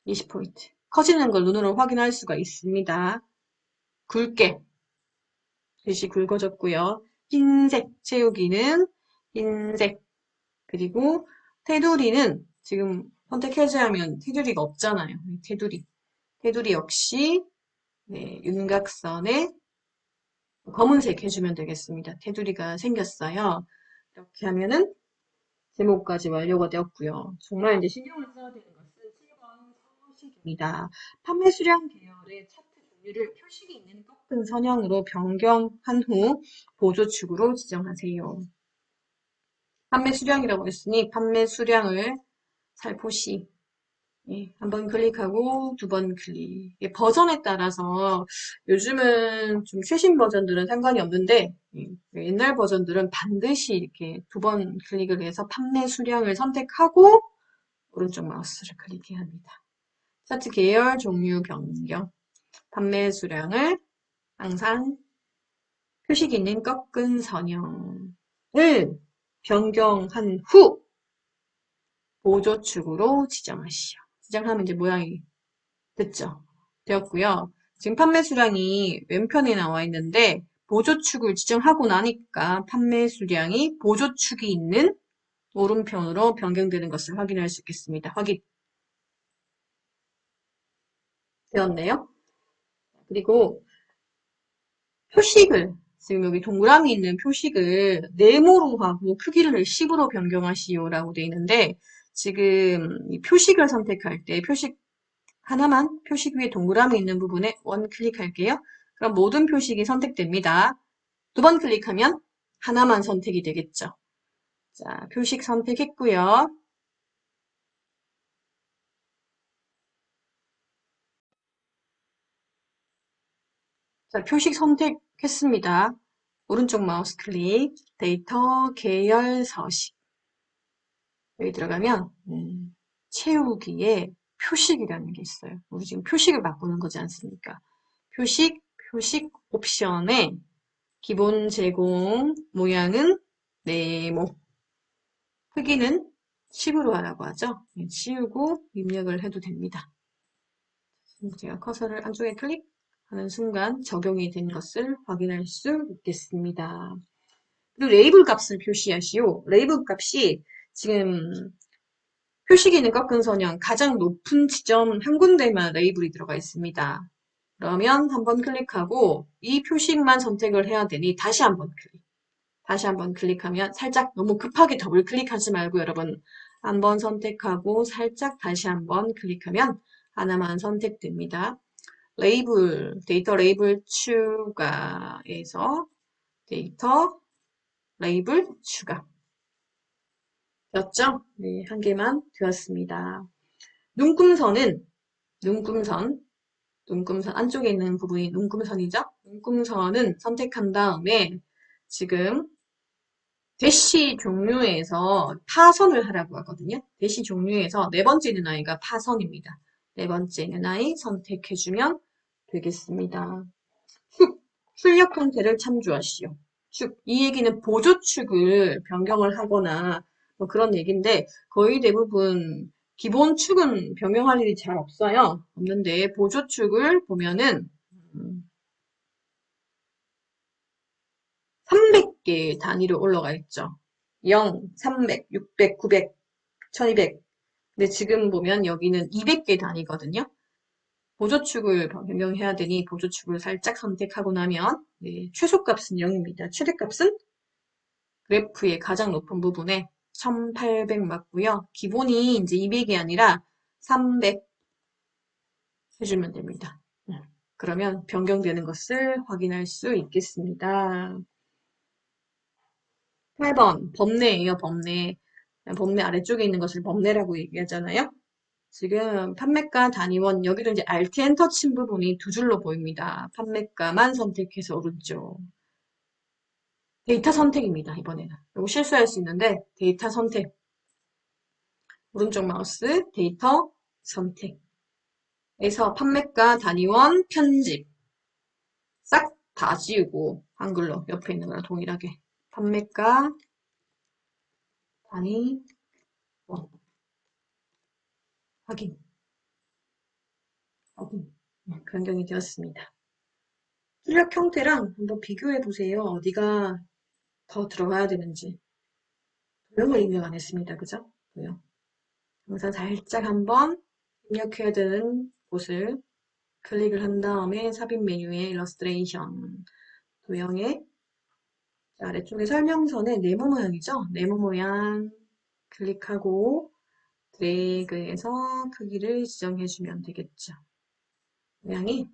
[SPEAKER 1] 20포인트. 커지는 걸 눈으로 확인할 수가 있습니다. 굵게 글씨 굵어졌고요. 흰색 채우기는 흰색 그리고 테두리는 지금 선택 해제하면 테두리가 없잖아요. 테두리 역시 네, 윤곽선에 검은색 해주면 되겠습니다. 테두리가 생겼어요. 이렇게 하면은 제목까지 완료가 되었고요. 정말 이제 신경을 써야 되는 것은 7번 서식입니다. 판매 수량 계열의 차트 종류를 표식이 있는 꺾은 선형으로 변경한 후 보조축으로 지정하세요. 판매 수량이라고 했으니 판매 수량을 살포시 한번 클릭하고 두 번 클릭. 버전에 따라서 요즘은 좀 최신 버전들은 상관이 없는데 옛날 버전들은 반드시 이렇게 두 번 클릭을 해서 판매 수량을 선택하고 오른쪽 마우스를 클릭해야 합니다. 차트 계열 종류 변경. 판매 수량을 항상 표식 있는 꺾은 선형을 변경한 후 보조축으로 지정하시오. 지정하면 이제 모양이 됐죠? 되었고요. 지금 판매 수량이 왼편에 나와 있는데 보조축을 지정하고 나니까 판매 수량이 보조축이 있는 오른편으로 변경되는 것을 확인할 수 있겠습니다. 확인 되었네요. 그리고 표식을 지금 여기 동그라미 있는 표식을 네모로 하고 크기를 10으로 변경하시오라고 되어 있는데 지금 이 표식을 선택할 때 표식 하나만 표식 위에 동그라미 있는 부분에 원 클릭할게요. 그럼 모든 표식이 선택됩니다. 두 번 클릭하면 하나만 선택이 되겠죠. 자, 표식 선택했고요. 자, 표식 선택했습니다. 오른쪽 마우스 클릭, 데이터 계열 서식. 여기 들어가면 채우기에 표식이라는 게 있어요. 우리 지금 표식을 바꾸는 거지 않습니까? 표식 옵션에 기본 제공 모양은 네모, 크기는 식으로 하라고 하죠. 치우고 입력을 해도 됩니다. 제가 커서를 안쪽에 클릭하는 순간 적용이 된 것을 확인할 수 있겠습니다. 그리고 레이블 값을 표시하시오. 레이블 값이 지금 표시기는 꺾은 선형 가장 높은 지점 한 군데만 레이블이 들어가 있습니다. 그러면 한번 클릭하고 이 표식만 선택을 해야 되니 다시 한번 클릭. 다시 한번 클릭하면 살짝 너무 급하게 더블 클릭하지 말고 여러분 한번 선택하고 살짝 다시 한번 클릭하면 하나만 선택됩니다. 레이블, 데이터 레이블 추가에서 데이터 레이블 추가. 였죠? 네, 한 개만 되었습니다. 눈금선은 눈금선 안쪽에 있는 부분이 눈금선이죠? 눈금선은 선택한 다음에 지금 대시 종류에서 파선을 하라고 하거든요. 대시 종류에서 네 번째 눈아이가 파선입니다. 네 번째 눈아이 선택해주면 되겠습니다. 축, 출력 형태를 참조하시오. 축, 이 얘기는 보조축을 변경을 하거나 뭐 그런 얘기인데 거의 대부분 기본 축은 변경할 일이 잘 없어요. 없는데 보조축을 보면은 300개 단위로 올라가 있죠. 0, 300, 600, 900, 1200. 근데 지금 보면 여기는 200개 단위거든요. 보조축을 변경해야 되니 보조축을 살짝 선택하고 나면 네, 최소값은 0입니다. 최대값은 그래프의 가장 높은 부분에 1800 맞고요. 기본이 이제 200이 아니라 300 해주면 됩니다. 그러면 변경되는 것을 확인할 수 있겠습니다. 8번 범례예요. 범례. 범례 아래쪽에 있는 것을 범례라고 얘기하잖아요. 지금 판매가 단위원 여기도 이제 Alt 엔터 친 부분이 두 줄로 보입니다. 판매가만 선택해서 오른쪽. 데이터 선택입니다. 이번에는. 이거 실수할 수 있는데 데이터 선택. 오른쪽 마우스 데이터 선택에서 판매가 단위원 편집 싹 다 지우고 한글로 옆에 있는 거랑 동일하게 판매가 단위원 확인 변경이 되었습니다. 출력 형태랑 한번 비교해 보세요. 어디가 더 들어가야 되는지. 도형을 입력 안 했습니다. 그죠? 도형. 항상 살짝 한번 입력해야 되는 곳을 클릭을 한 다음에 삽입 메뉴에 일러스트레이션 도형의 아래쪽에 설명선에 네모 모양이죠? 네모 모양 클릭하고 드래그해서 크기를 지정해주면 되겠죠. 모양이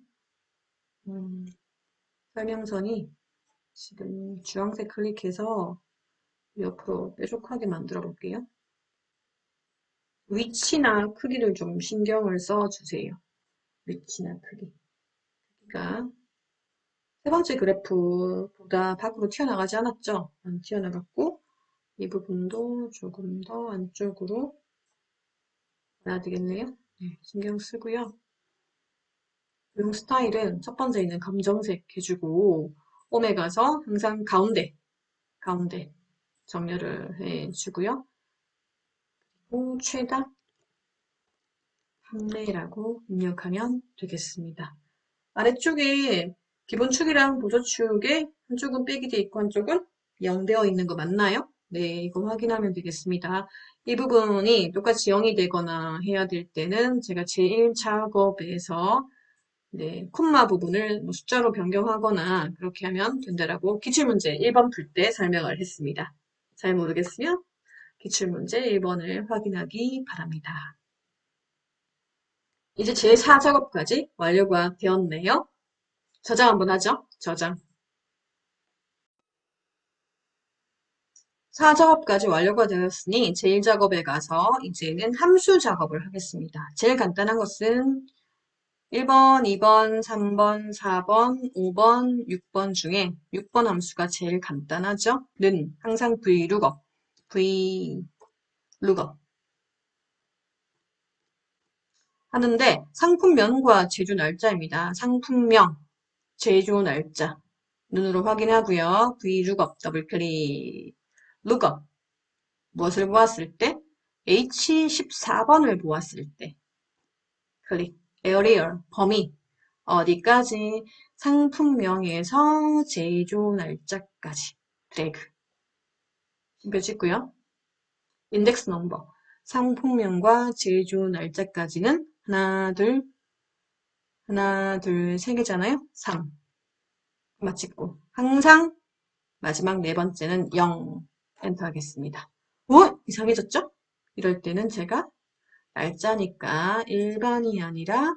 [SPEAKER 1] 설명선이 지금 주황색 클릭해서 옆으로 뾰족하게 만들어 볼게요. 위치나 크기를 좀 신경을 써주세요. 위치나 크기. 그러니까 세 번째 그래프보다 밖으로 튀어나가지 않았죠? 안 튀어나갔고 이 부분도 조금 더 안쪽으로 가야 되겠네요. 네, 신경 쓰고요. 용 스타일은 첫 번째 있는 검정색 해주고 홈에 가서 항상 가운데 정렬을 해주고요. 그리고 최다 판매라고 입력하면 되겠습니다. 아래쪽에 기본 축이랑 보조축에 한쪽은 빼기 돼 있고 한쪽은 0 되어 있는 거 맞나요? 네, 이거 확인하면 되겠습니다. 이 부분이 똑같이 0이 되거나 해야 될 때는 제가 제1작업에서 네, 콤마 부분을 뭐 숫자로 변경하거나 그렇게 하면 된다라고 기출문제 1번 풀 때 설명을 했습니다. 잘 모르겠으면 기출문제 1번을 확인하기 바랍니다. 이제 제4작업까지 완료가 되었네요. 저장 한번 하죠. 저장. 4작업까지 완료가 되었으니 제1작업에 가서 이제는 함수 작업을 하겠습니다. 제일 간단한 것은 1번, 2번, 3번, 4번, 5번, 6번 중에 6번 함수가 제일 간단하죠. 는 항상 vlookup, vlookup. 하는데 상품명과 제조 날짜입니다. 상품명, 제조 날짜. 눈으로 확인하고요. VLOOKUP 더블 클릭. lookup 무엇을 보았을 때? H14번을 보았을 때. 클릭. area 범위. 어디까지? 상품명에서 제조 날짜까지. 드래그. 신표 찍고요. 인덱스 넘버. 상품명과 제조 날짜까지는 하나, 둘, 세 개잖아요. 3. 콤마 찍고. 항상 마지막 네 번째는 0. 엔터 하겠습니다. 이상해졌죠? 이럴 때는 제가 날짜니까 일반이 아니라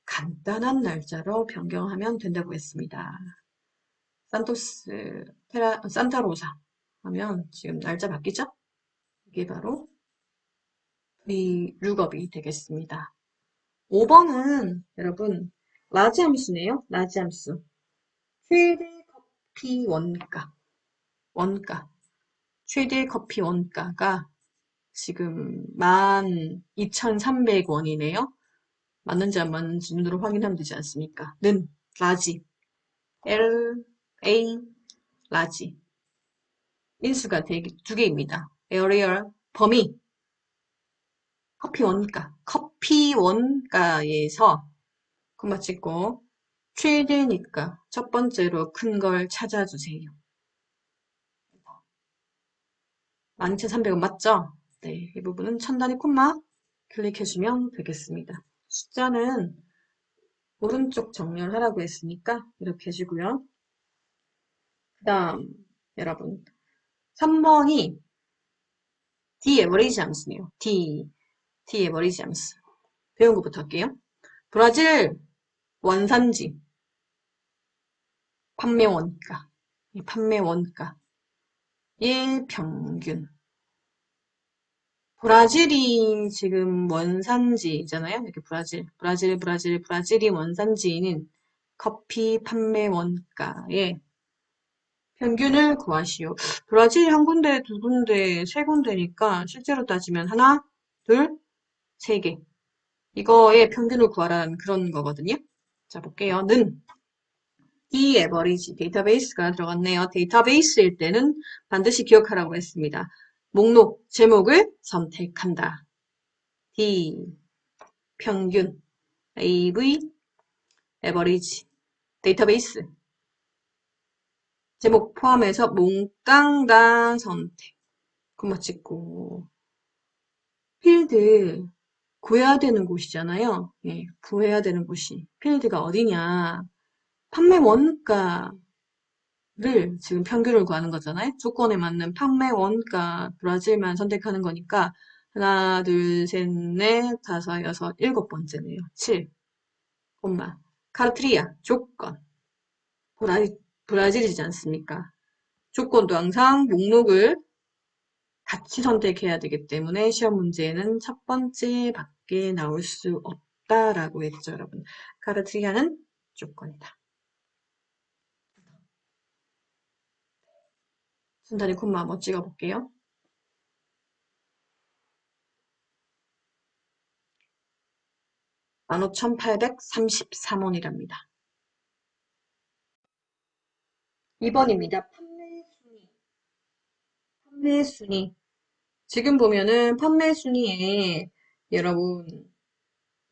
[SPEAKER 1] 간단한 날짜로 변경하면 된다고 했습니다. 산타로사 하면 지금 날짜 바뀌죠? 이게 바로 VLOOKUP이 되겠습니다. 5번은 여러분 라지 함수네요. 라지 함수. 최대 커피 원가. 최대 커피 원가가 지금 12,300원이네요. 맞는지 안 맞는지 눈으로 확인하면 되지 않습니까? 는 라지 L, A, 라지 인수가 두 개입니다. 에어리얼 범위 커피 원가에서 콤마 찍고 최대니까 첫 번째로 큰 걸 찾아주세요. 12,300원 맞죠? 네, 이 부분은 천 단위 콤마 클릭해주면 되겠습니다. 숫자는 오른쪽 정렬하라고 했으니까 이렇게 해주고요. 그 다음 여러분 3번이 D에버리지 함수네요. D에버리지 함수. 배운 것부터 할게요. 브라질 원산지 판매 원가 의 평균 브라질이 지금 원산지잖아요. 이렇게 브라질이 원산지인 커피 판매 원가의 평균을 구하시오. 브라질이 한 군데, 두 군데, 세 군데니까 실제로 따지면 하나, 둘, 세 개. 이거의 평균을 구하라는 그런 거거든요. 자, 볼게요. 이 에버리지 데이터베이스가 들어갔네요. 데이터베이스일 때는 반드시 기억하라고 했습니다. 목록, 제목을 선택한다. D, 평균, AV, 에버리지, 데이터베이스. 제목 포함해서 몽땅다 선택. 콤마 찍고. 필드, 구해야 되는 곳이잖아요. 예, 구해야 되는 곳이. 필드가 어디냐. 판매 원가를 지금 평균을 구하는 거잖아요. 조건에 맞는 판매 원가 브라질만 선택하는 거니까 하나, 둘, 셋, 넷, 다섯, 여섯, 일곱 번째네요. 7, 콤마. 카르트리아, 조건. 브라질이지 않습니까? 조건도 항상 목록을 같이 선택해야 되기 때문에 시험 문제에는 첫 번째 밖에 나올 수 없다라고 했죠, 여러분. 카르트리아는 조건이다. 순단위 콤마 한번 찍어볼게요. 15,833원이랍니다. 2번입니다. 판매 순위. 지금 보면은 판매 순위에 여러분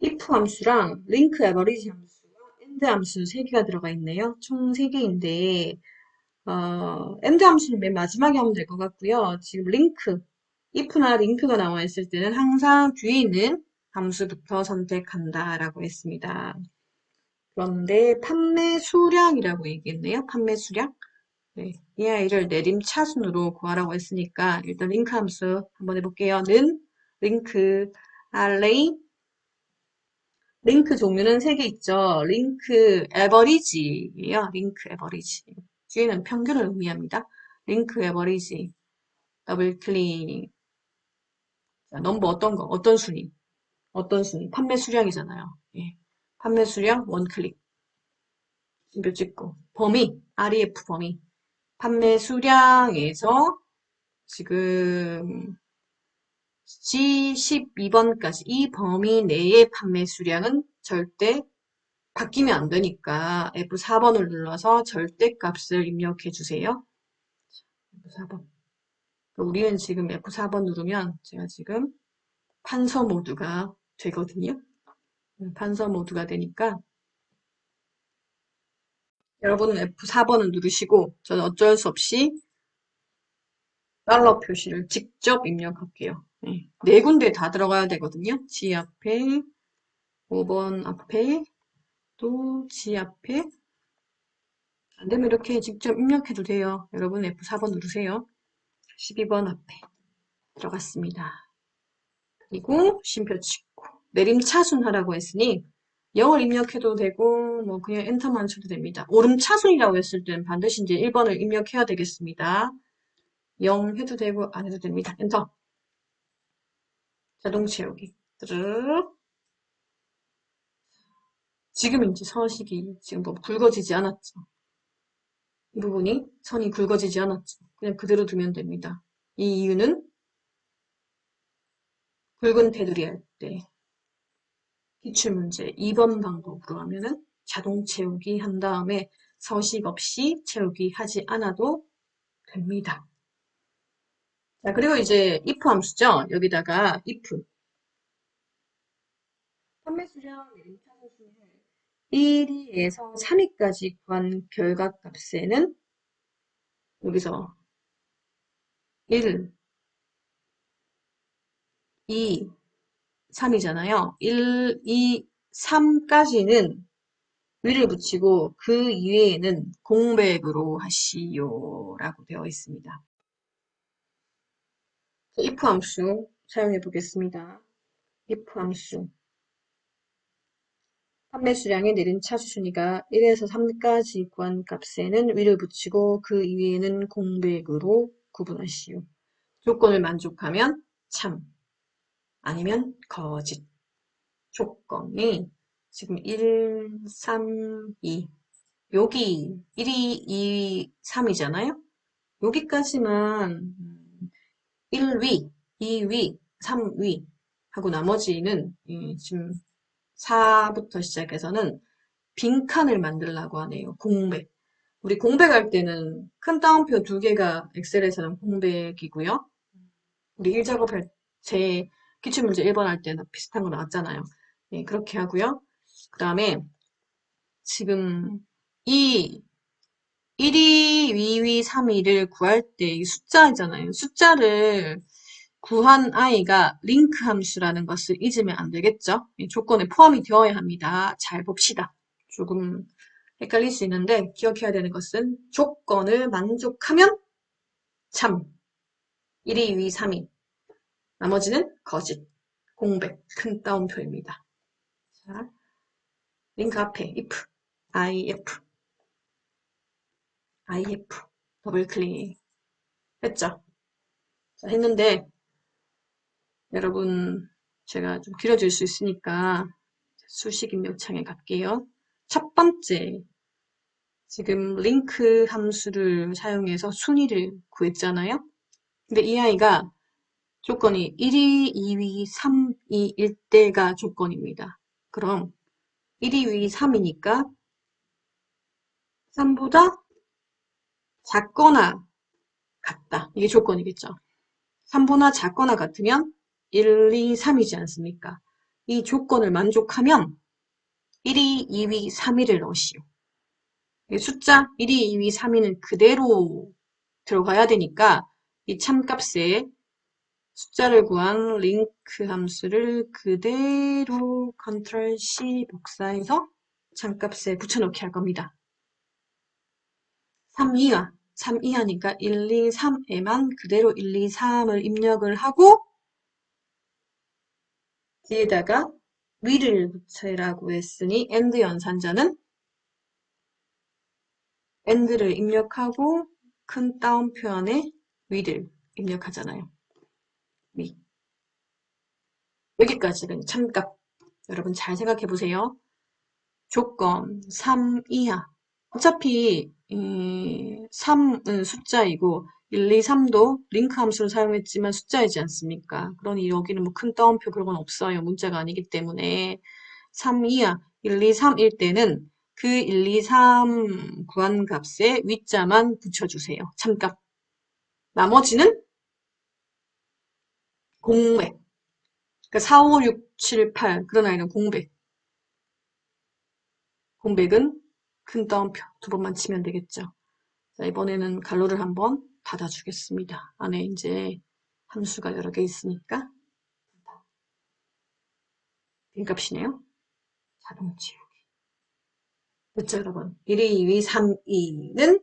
[SPEAKER 1] if 함수랑 link average 함수와 end 함수 3개가 들어가 있네요. 총 3개인데 end 함수는 맨 마지막에 하면 될 것 같고요. 지금 if나 link가 나와 있을 때는 항상 뒤에 있는 함수부터 선택한다라고 했습니다. 그런데 판매 수량이라고 얘기했네요. 판매 수량. 네, 이 아이를 내림차순으로 구하라고 했으니까 일단 링크 함수 한번 해볼게요. 는 링크 array 링크 종류는 3개 있죠. 링크 에버리지예요. 링크 에버리지. 뒤에는 평균을 의미합니다. 링크 에버리지 더블 클릭. 자, 넘버 어떤 거? 어떤 순위? 판매 수량이잖아요. 예. 판매 수량 원클릭. 신표 찍고 범위 REF 범위 판매 수량에서 지금 G12번까지 이 범위 내의 판매 수량은 절대 바뀌면 안 되니까 F4번을 눌러서 절대값을 입력해 주세요. F4번. 우리는 지금 F4번 누르면 제가 지금 판서 모드가 되거든요. 판서 모드가 되니까 여러분은 F4번을 누르시고 저는 어쩔 수 없이 달러 표시를 직접 입력할게요. 네 군데 다 들어가야 되거든요. G 앞에, 5번 앞에, 또 G 앞에. 안 되면 이렇게 직접 입력해도 돼요. 여러분 F4번 누르세요. 12번 앞에 들어갔습니다. 그리고 쉼표 찍고 내림차순하라고 했으니 0을 입력해도 되고 뭐 그냥 엔터만 쳐도 됩니다. 오름차순이라고 했을 때는 반드시 이제 1번을 입력해야 되겠습니다. 0 해도 되고 안 해도 됩니다. 엔터. 자동 채우기. 드르륵. 지금 이제 서식이 지금 뭐 굵어지지 않았죠. 이 부분이 선이 굵어지지 않았죠. 그냥 그대로 두면 됩니다. 이 이유는 굵은 테두리 할 때 기출문제 2번 방법으로 하면은 자동 채우기 한 다음에 서식 없이 채우기 하지 않아도 됩니다. 자, 그리고 이제 if 함수죠. 여기다가 if 판매 수량 내림차순 수를 1위에서 3위까지 구한 결과값에는 여기서 1, 2, 3이잖아요. 1, 2, 3까지는 위를 붙이고 그 이외에는 공백으로 하시오라고 되어 있습니다. if 함수 사용해 보겠습니다. if 함수 판매 수량의 내림차수 순위가 1에서 3까지 구한 값에는 위를 붙이고 그 이외에는 공백으로 구분하시오. 조건을 만족하면 참, 아니면 거짓. 조건이 지금 1, 3, 2 여기 1위, 2위, 3이잖아요. 여기까지만 1위, 2위, 3위 하고 나머지는 지금 4부터 시작해서는 빈칸을 만들려고 하네요. 공백. 우리 공백할 때는 큰 따옴표 2개가 엑셀에서는 공백이고요. 우리 1작업할 제 기출문제 1번 할 때는 비슷한 거 나왔잖아요. 네, 그렇게 하고요. 그 다음에 지금 이 1위, 2위, 3위를 구할 때 이 숫자잖아요. 숫자를 구한 아이가 링크 함수라는 것을 잊으면 안 되겠죠? 이 조건에 포함이 되어야 합니다. 잘 봅시다. 조금 헷갈릴 수 있는데 기억해야 되는 것은 조건을 만족하면 참, 1위, 2위, 3위. 나머지는 거짓, 공백, 큰 따옴표입니다. 자, 링크 앞에 if, if, 더블 클릭 했죠? 자, 했는데 여러분 제가 좀 길어질 수 있으니까 수식 입력창에 갈게요. 첫 번째, 지금 링크 함수를 사용해서 순위를 구했잖아요. 근데 이 아이가 조건이 1위, 2위, 3위일 때가 조건입니다. 그럼 1위, 2위, 3위니까 3보다 작거나 같다. 이게 조건이겠죠. 3보다 작거나 같으면 1, 2, 3이지 않습니까? 이 조건을 만족하면 1위, 2위, 3위를 넣으시오. 숫자 1위, 2위, 3위는 그대로 들어가야 되니까 이 참값에 숫자를 구한 링크 함수를 그대로 컨트롤 C 복사해서 참값에 붙여넣기 할 겁니다. 3 이하, 3 이하니까 1, 2, 3에만 그대로 1, 2, 3을 입력을 하고 뒤에다가 위를 붙여라고 했으니 AND 연산자는 AND를 입력하고 큰 따옴표 안에 위를 입력하잖아요. 위. 여기까지는 참값. 여러분 잘 생각해 보세요. 조건 3 이하. 어차피 3은 숫자이고 1, 2, 3도 링크 함수를 사용했지만 숫자이지 않습니까? 그러니 여기는 뭐 큰 따옴표 그런 건 없어요. 문자가 아니기 때문에 3 이하 1, 2, 3일 때는 그 1, 2, 3 구한 값에 위자만 붙여주세요. 참값. 나머지는 공백. 그러니까 4, 5, 6, 7, 8 그런 아이는 공백. 공백은 큰 따옴표 두 번만 치면 되겠죠. 자, 이번에는 갈로를 한번 닫아주겠습니다. 안에 이제 함수가 여러 개 있으니까 빈값이네요. 자동 지우기. 됐죠, 여러분? 1위, 2위, 3위는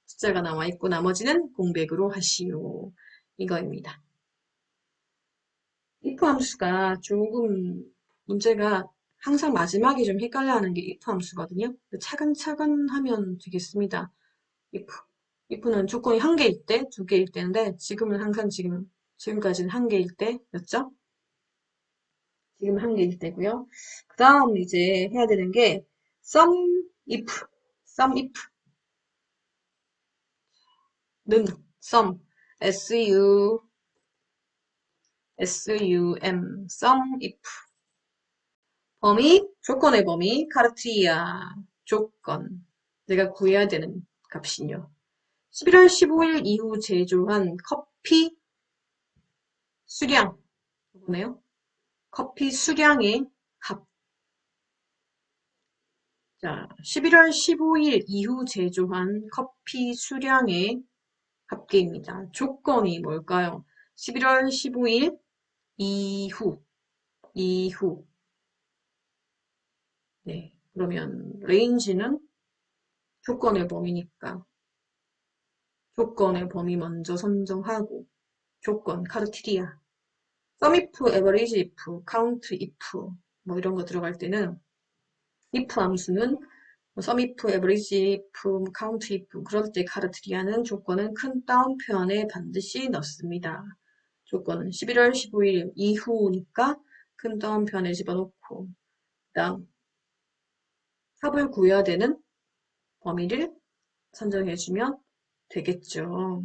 [SPEAKER 1] 숫자가 나와 있고 나머지는 공백으로 하시오. 이거입니다. if 함수가 조금 문제가 항상 마지막에 좀 헷갈려하는 게 if 함수거든요. 차근차근 하면 되겠습니다. if는 조건이 한 개일 때, 두 개일 때인데 지금은 항상 지금까지는 한 개일 때였죠. 지금 한 개일 때고요. 그 다음 이제 해야 되는 게 sum if는 sum sum if 범위 조건의 범위 카르티아 조건 내가 구해야 되는 값이요. 11월 15일 이후 제조한 커피 수량 보네요. 커피 수량의 합. 자, 11월 15일 이후 제조한 커피 수량의 합계입니다. 조건이 뭘까요? 11월 15일 이후. 네. 그러면 레인지는 조건의 범위니까 조건의 범위 먼저 선정하고 조건 카르티리아 sum if, average if, count if 뭐 이런 거 들어갈 때는 if 함수는 sum if, average if, count if 그럴 때 카르티리아는 조건은 큰 따옴표 안에 반드시 넣습니다. 조건은 11월 15일 이후니까 큰 따옴표 안에 집어넣고 그다음 합을 구해야 되는 범위를 선정해주면 되겠죠.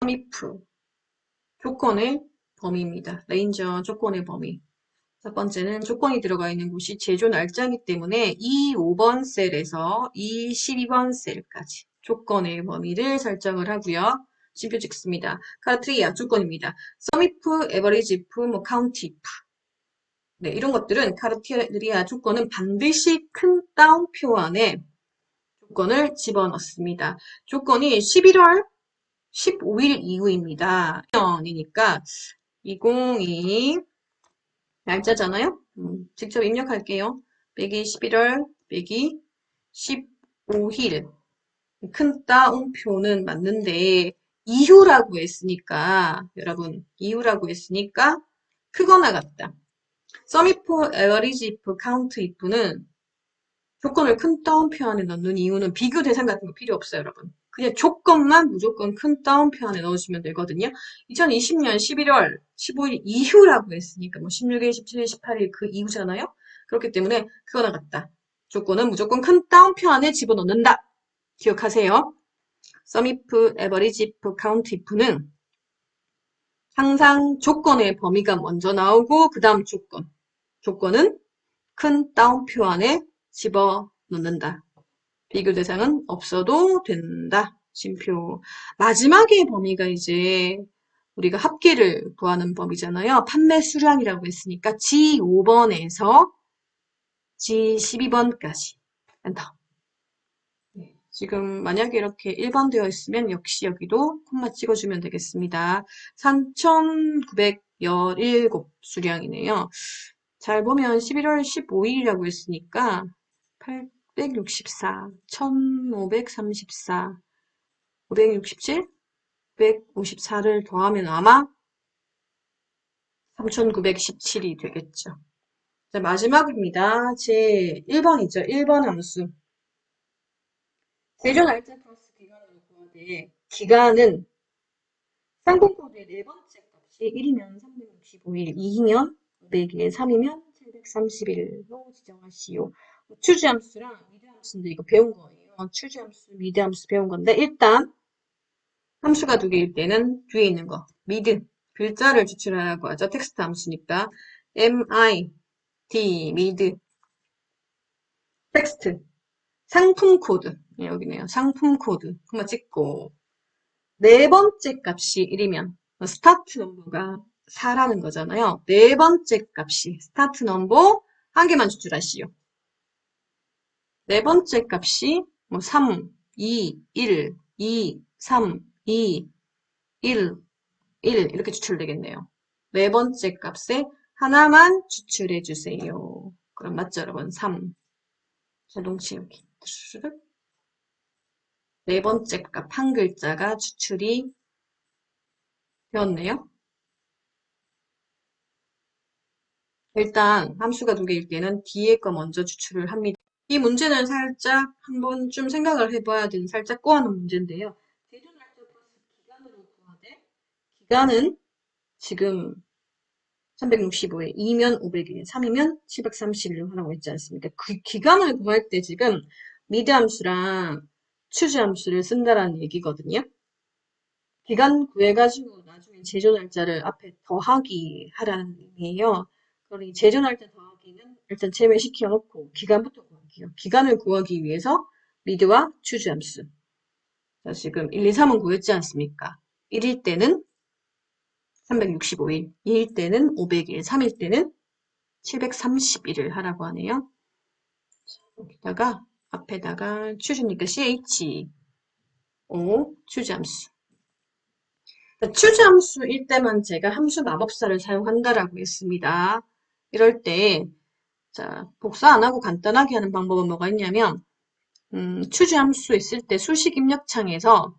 [SPEAKER 1] sum if 조건의 범위입니다. 레인저 조건의 범위. 첫 번째는 조건이 들어가 있는 곳이 제조 날짜이기 때문에 이 5번 셀에서 이 12번 셀까지 조건의 범위를 설정을 하고요. 심표 찍습니다. 카르트리아 조건입니다. sum if, average if, 뭐 count if. 네, 이런 것들은 카르트리아 조건은 반드시 큰 따옴표 안에 조건을 집어넣습니다. 조건이 11월 15일 이후입니다. 년이니까 2022 날짜잖아요. 직접 입력할게요. 빼기 11월 빼기 15일 큰 따옴표는 맞는데 이후라고 했으니까 여러분 이후라고 했으니까 크거나 같다. sum if, average if, count if는 조건을 큰 따옴표 안에 넣는 이유는 비교 대상 같은 거 필요 없어요, 여러분. 그냥 조건만 무조건 큰 따옴표 안에 넣어주면 되거든요. 2020년 11월 15일 이후라고 했으니까 뭐 16일, 17일, 18일 그 이후잖아요. 그렇기 때문에 그거나 같다. 조건은 무조건 큰 따옴표 안에 집어넣는다. 기억하세요. sum if, average if, count if는 항상 조건의 범위가 먼저 나오고 그 다음 조건. 조건은 큰 따옴표 안에 집어넣는다. 비교 대상은 없어도 된다. 심표. 마지막의 범위가 이제 우리가 합계를 구하는 범위잖아요. 판매 수량이라고 했으니까 G5번에서 G12번까지. 엔터. 네, 지금 만약에 이렇게 1번 되어 있으면 역시 여기도 콤마 찍어주면 되겠습니다. 3,917 수량이네요. 잘 보면 11월 15일이라고 했으니까 864, 1534, 567, 154를 더하면 아마 3917이 되겠죠. 자, 마지막입니다. 제 1번이죠. 1번 함수. 제조 날짜 플러스 기간으로 구하되 기간은 쌍곡코드의 네 번째 값이 1이면 365일, 2이면 500일, 3이면 730일로 지정하시오. 추주함수랑 미드함수인데 이거 배운 거예요. 추주함수, 미드함수 배운 건데 일단 함수가 두 개일 때는 뒤에 있는 거, mid, 글자를 추출하라고 하죠. 텍스트 함수니까. mid, mid, 텍스트, 상품 코드. 여기네요. 상품 코드. 그만 찍고. 네 번째 값이 1이면, 스타트 넘버가 4라는 거잖아요. 네 번째 값이, 스타트 넘버 한 개만 추출하시오. 네 번째 값이 3, 2, 1, 2, 3, 2, 1, 1 이렇게 추출되겠네요. 네 번째 값에 하나만 추출해 주세요. 그럼 맞죠, 여러분? 3. 자동 치우기. 네 번째 값 한 글자가 추출이 되었네요. 일단 함수가 두 개일 때는 뒤에 거 먼저 추출을 합니다. 이 문제는 살짝 한번 좀 생각을 해봐야 되는 살짝 꼬아놓은 문제인데요. 대존할자 플러스 기간으로 구하되 기간은 지금 365에 2면 500일, 3이면 730일 하라고 했지 않습니까? 그 기간을 구할 때 지금 미드 함수랑 추즈 함수를 쓴다라는 얘기거든요. 기간 구해가지고 나중에 제조 날짜를 앞에 더하기 하라는 의미예요. 그러니 제조 날짜 더하기는 일단 제외시켜 놓고 기간부터 구할게요. 기간을 구하기 위해서 미드와 추즈 함수. 자, 지금 1, 2, 3은 구했지 않습니까? 1일 때는 365일, 2일 때는 500일, 3일 때는 731을 하라고 하네요. 여기다가 앞에다가 추주니까 ch, o, 추주함수. 추주함수일 때만 제가 함수 마법사를 사용한다라고 했습니다. 이럴 때, 자, 복사 안 하고 간단하게 하는 방법은 뭐가 있냐면, 추주함수 있을 때 수식 입력창에서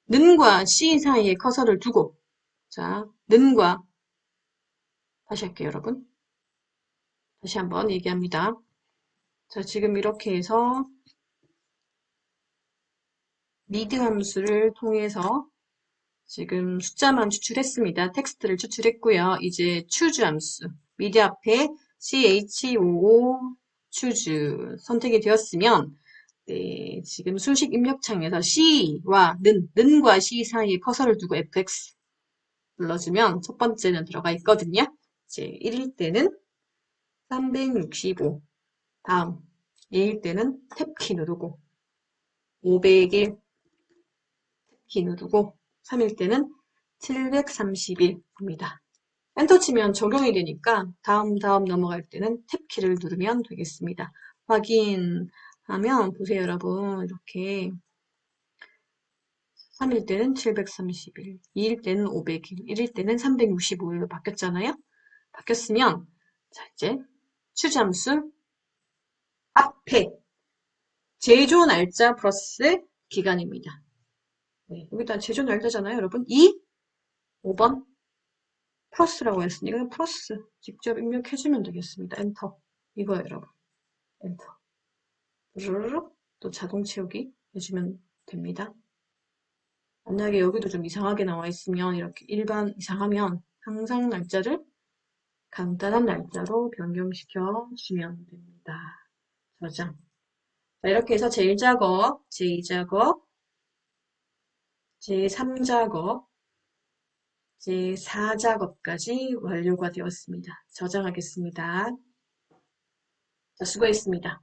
[SPEAKER 1] 는과 c 사이에 커서를 두고, 자, 는과, 다시 할게요, 여러분. 다시 한번 얘기합니다. 자, 지금 이렇게 해서 미드 함수를 통해서 지금 숫자만 추출했습니다. 텍스트를 추출했고요. 이제 choose 함수, 미드 앞에 choo choose 선택이 되었으면 네, 지금 수식 입력창에서 c와 는과 c 사이에 커서를 두고 fx 눌러주면 첫 번째는 들어가 있거든요. 이제 1일 때는 365, 다음 2일 때는 탭키 누르고 500일 탭키 누르고 3일 때는 730일입니다. 엔터 치면 적용이 되니까 다음 넘어갈 때는 탭키를 누르면 되겠습니다. 확인하면 보세요 여러분 이렇게 3일 때는 730일, 2일 때는 500일, 1일 때는 365일로 바뀌었잖아요. 바뀌었으면 자 이제 추잠수 앞에 제조 날짜 플러스 기간입니다. 네, 여기다 제조 날짜잖아요 여러분. 5번 플러스라고 했으니까 플러스 직접 입력해주면 되겠습니다. 엔터. 이거예요, 여러분. 엔터. 르르륵 또 자동 채우기 해주면 됩니다. 만약에 여기도 좀 이상하게 나와 있으면 이렇게 일반 이상하면 항상 날짜를 간단한 날짜로 변경시켜 주면 됩니다. 저장. 자, 이렇게 해서 제1작업, 제2작업, 제3작업, 제4작업까지 완료가 되었습니다. 저장하겠습니다. 자, 수고했습니다.